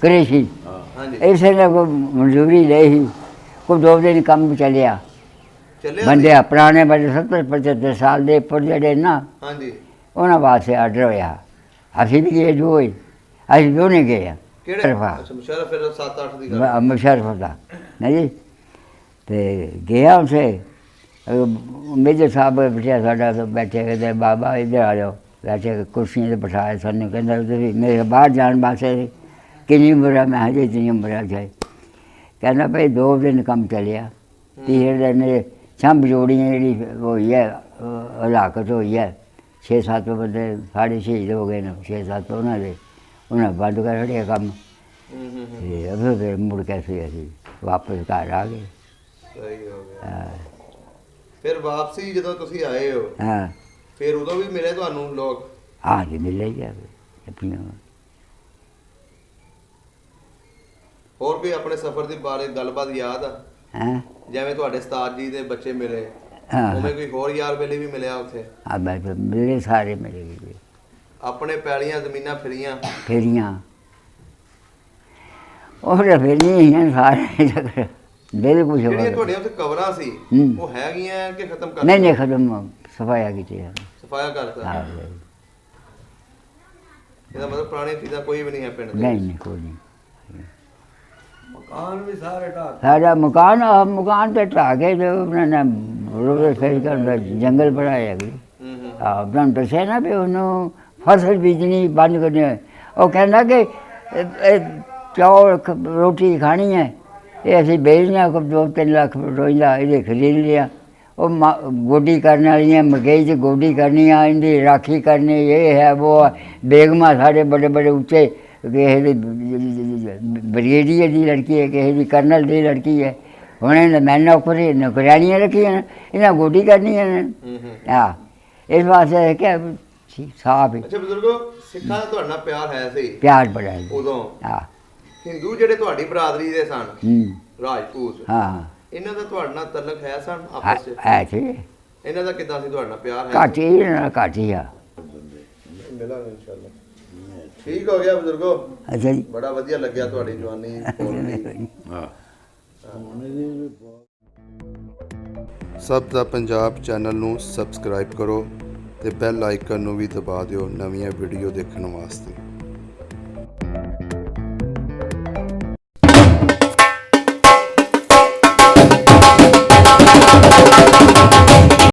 ਕ੍ਰਿਸ਼ੀ, ਇਸੇ ਨੇ ਕੋਈ ਮਨਜ਼ੂਰੀ ਲਈ ਸੀ। ਕੋਈ 2 ਦਿਨ ਕੰਮ ਚੱਲਿਆ ਬੰਦੇ ਪੁਰਾਣੇ ਬੰਦੇ 70-75 ਸਾਲ ਦੇ ਉੱਪਰ ਜਿਹੜੇ ਨਾ ਉਹਨਾਂ ਵਾਸਤੇ ਆਰਡਰ ਹੋਇਆ। ਅਸੀਂ ਵੀ ਗਏ ਜੋ ਹੋਈ, ਅਸੀਂ ਦੋਨੇ ਗਏ ਆ। ਮੁਸ਼ਰਫ ਦਾ ਨਹੀਂ ਤੇ ਗਿਆ ਉੱਥੇ ਮੇਜਰ ਸਾਹਿਬ ਬਿਠਿਆ ਸਾਡਾ ਤੋਂ ਬੈਠੇ ਕਹਿੰਦੇ ਬਾਬਾ ਇੱਧਰ ਆ ਜਾਓ। ਬੈਠੇ ਕੁਰਸੀਆਂ 'ਤੇ ਬਿਠਾਇਆ ਸਾਨੂੰ, ਕਹਿੰਦਾ ਤੁਸੀਂ ਮੇਰੇ ਬਾਹਰ ਜਾਣ ਵਾਸਤੇ ਕਿੰਨੀ ਉਮਰ ਹੈ? ਮੈਂ ਹਜੇ ਜਿੰਨੀ ਉਮਰ ਆ ਜਾਏ। ਕਹਿੰਦਾ ਭਾਈ 2 ਦਿਨ ਕੰਮ ਚੱਲਿਆ, ਤੀਸਰੇ ਦਿਨ ਮੇਰੇ ਛੰਭ ਜੋੜੀਆਂ ਜਿਹੜੀ ਹੋਈ ਹੈ ਹਲਾਕਤ ਹੋਈ ਹੈ। 6-7 ਬੰਦੇ ਸਾਡੇ ਸ਼ਹੀਦ ਹੋ ਗਏ ਨੇ, 6-7 ਉਹਨਾਂ ਬੰਦ ਕਰ ਛੱਡਿਆ ਕੰਮ। ਅਤੇ ਫਿਰ ਮੁੜ ਕੇ ਅਸੀਂ ਵਾਪਸ ਘਰ ਆ ਗਏ। ਸਹੀ ਹੋ ਗਿਆ। ਫਿਰ ਵਾਪਸੀ ਜਦੋਂ ਤੁਸੀਂ ਆਏ ਹੋ ਹਾਂ ਫਿਰ ਉਦੋਂ ਵੀ ਮਿਲੇ ਤੁਹਾਨੂੰ ਲੋਕ? ਹਾਂ ਜੀ ਮਿਲੇ ਹੀ ਆਪਣੀਆਂ। ਹੋਰ ਕੋਈ ਆਪਣੇ ਸਫ਼ਰ ਦੀ ਬਾਰੇ ਗੱਲਬਾਤ ਯਾਦ ਆ ਹੈਂ ਜਿਵੇਂ ਤੁਹਾਡੇ ਉਸਤਾਦ ਜੀ ਦੇ ਬੱਚੇ ਮਿਲੇ ਹਾਂ ਉਵੇਂ ਕੋਈ ਹੋਰ ਯਾਰ ਵੇਲੇ ਵੀ ਮਿਲਿਆ ਉੱਥੇ ਆ ਬਸ ਮੇਰੇ ਸਾਰੇ ਮਿਲੇ ਗਏ ਆਪਣੇ ਪੈਲੀਆਂ ਜ਼ਮੀਨਾਂ ਫਿਰੀਆਂ ਫੇਰੀਆਂ ਉਹ ਫੇਰੀਆਂ ਹੀ ਸਾਰੇ ਦਿਲ ਕੁਛ ਜਿਹੜੀਆਂ ਹੋਰ ਤੁਹਾਡੀਆਂ ਉੱਥੇ ਕਵਰਾਂ ਸੀ ਹੂੰ। ਉਹ ਹੈਗੀਆਂ ਕਿ ਖਤਮ ਕਰ ਨਹੀਂ ਖਤਮ ਸਫਾਇਆ ਕੀਤੀ ਹੈ ਸਫਾਇਆ ਕਰਤਾ ਹਾਂ ਇਹਦਾ ਮਤਲਬ ਪੁਰਾਣੀਆਂ ਚੀਜ਼ਾਂ ਕੋਈ ਵੀ ਨਹੀਂ ਹੈ ਪਿੰਡ ਦੇ ਨਹੀਂ ਕੋਈ ਨਹੀਂ ਮਕਾਨ ਵੀ ਸਾਰੇ ਢਾਹ ਸਾਡਾ ਮਕਾਨ ਤੇ ਢਾਹ ਕੇ ਜੋ ਉਹਨਾਂ ਨੇ ਰੋਡ ਫੇਰ ਕਰ ਜੰਗਲ ਬਣਾਇਆ ਗਈ ਹੂੰ ਹੂੰ ਉਹਨਾਂ ਨੂੰ ਦੱਸਿਆ ਨਾ ਵੀ ਉਹਨੂੰ ਫਸਲ ਬੀਜਣੀ ਬੰਦ ਕਰਨੀ ਹੈ। ਉਹ ਕਹਿੰਦਾ ਕਿ ਇਹ ਚੌਲ ਰੋਟੀ ਖਾਣੀ ਹੈ ਇਹ ਅਸੀਂ ਵੇਚਣਾ 2-3 ਲੱਖ ਰੋਈਦਾ ਇਹਦੇ ਖਰੀਦ ਲਿਆ ਉਹ ਗੋਡੀ ਕਰਨ ਵਾਲੀਆਂ ਮਕਈ 'ਚ ਗੋਡੀ ਕਰਨੀ ਆ ਇਹਦੀ ਰਾਖੀ ਕਰਨੀ ਇਹ ਹੈ ਉਹ ਬੇਗਮਾਂ ਸਾਡੇ ਬੜੇ ਬੜੇ ਉੱਚੇ ਕਿਸੇ ਦੀ ਬਰੀਏਡੀਏ ਦੀ ਲੜਕੀ ਹੈ ਕਿਸੇ ਦੀ ਕਰਨਲ ਦੀ ਲੜਕੀ ਹੈ ਹੁਣ ਇਹਨਾਂ ਮੈਂ ਨੌਕਰਾਨੀਆਂ ਰੱਖੀਆਂ ਨੇ ਇਹਨਾਂ ਗੋਡੀ ਕਰਨੀ ਹੈ ਹਾਂ ਇਸ ਵਾਸਤੇ ਕਿ ਸਾਫ ਅੱਛਾ ਬਜ਼ੁਰਗੋ ਸਿੱਖਾਂ ਦਾ ਤੁਹਾਡਾ ਨਾਲ ਪਿਆਰ ਹੈ ਸੀ ਪਿਆਰ ਬੜਾ ਹੈ ਉਦੋਂ ਹਾਂ ਹਿੰਦੂ ਜਿਹੜੇ ਤੁਹਾਡੀ ਬਰਾਦਰੀ ਦੇ ਸਨ ਹੂੰ ਰਾਜਪੂਤ ਹਾਂ ਇਹਨਾਂ ਦਾ ਤੁਹਾਡੇ ਨਾਲ ਤਲਕ ਹੈ ਸਨ ਆਪਸ ਵਿੱਚ ਹੈ ਸੀ ਇਹਨਾਂ ਦਾ ਕਿੱਦਾਂ ਸੀ ਤੁਹਾਡੇ ਨਾਲ ਪਿਆਰ ਹੈ ਘੱਟ ਹੀ ਨਾਲ ਘੱਟ ਹੀ ਆ ਮਿਲਾਂਗੇ ਇਨਸ਼ਾਅੱਲਾ ਠੀਕ ਹੋ ਗਿਆ ਬਜ਼ੁਰਗੋ ਅੱਛਾ ਜੀ ਬੜਾ ਵਧੀਆ ਲੱਗਿਆ ਤੁਹਾਡੀ ਜਵਾਨੀ ਬੋਲਣੀ ਹਾਂ ਸਭ ਦਾ ਪੰਜਾਬ ਚੈਨਲ ਨੂੰ ਸਬਸਕ੍ਰਾਈਬ ਕਰੋ ਤੇ ਬੈਲ ਆਈਕਨ ਨੂੰ ਵੀ ਦਬਾ ਦਿਓ ਨਵੀਆਂ ਵੀਡੀਓ ਦੇਖਣ ਵਾਸਤੇ।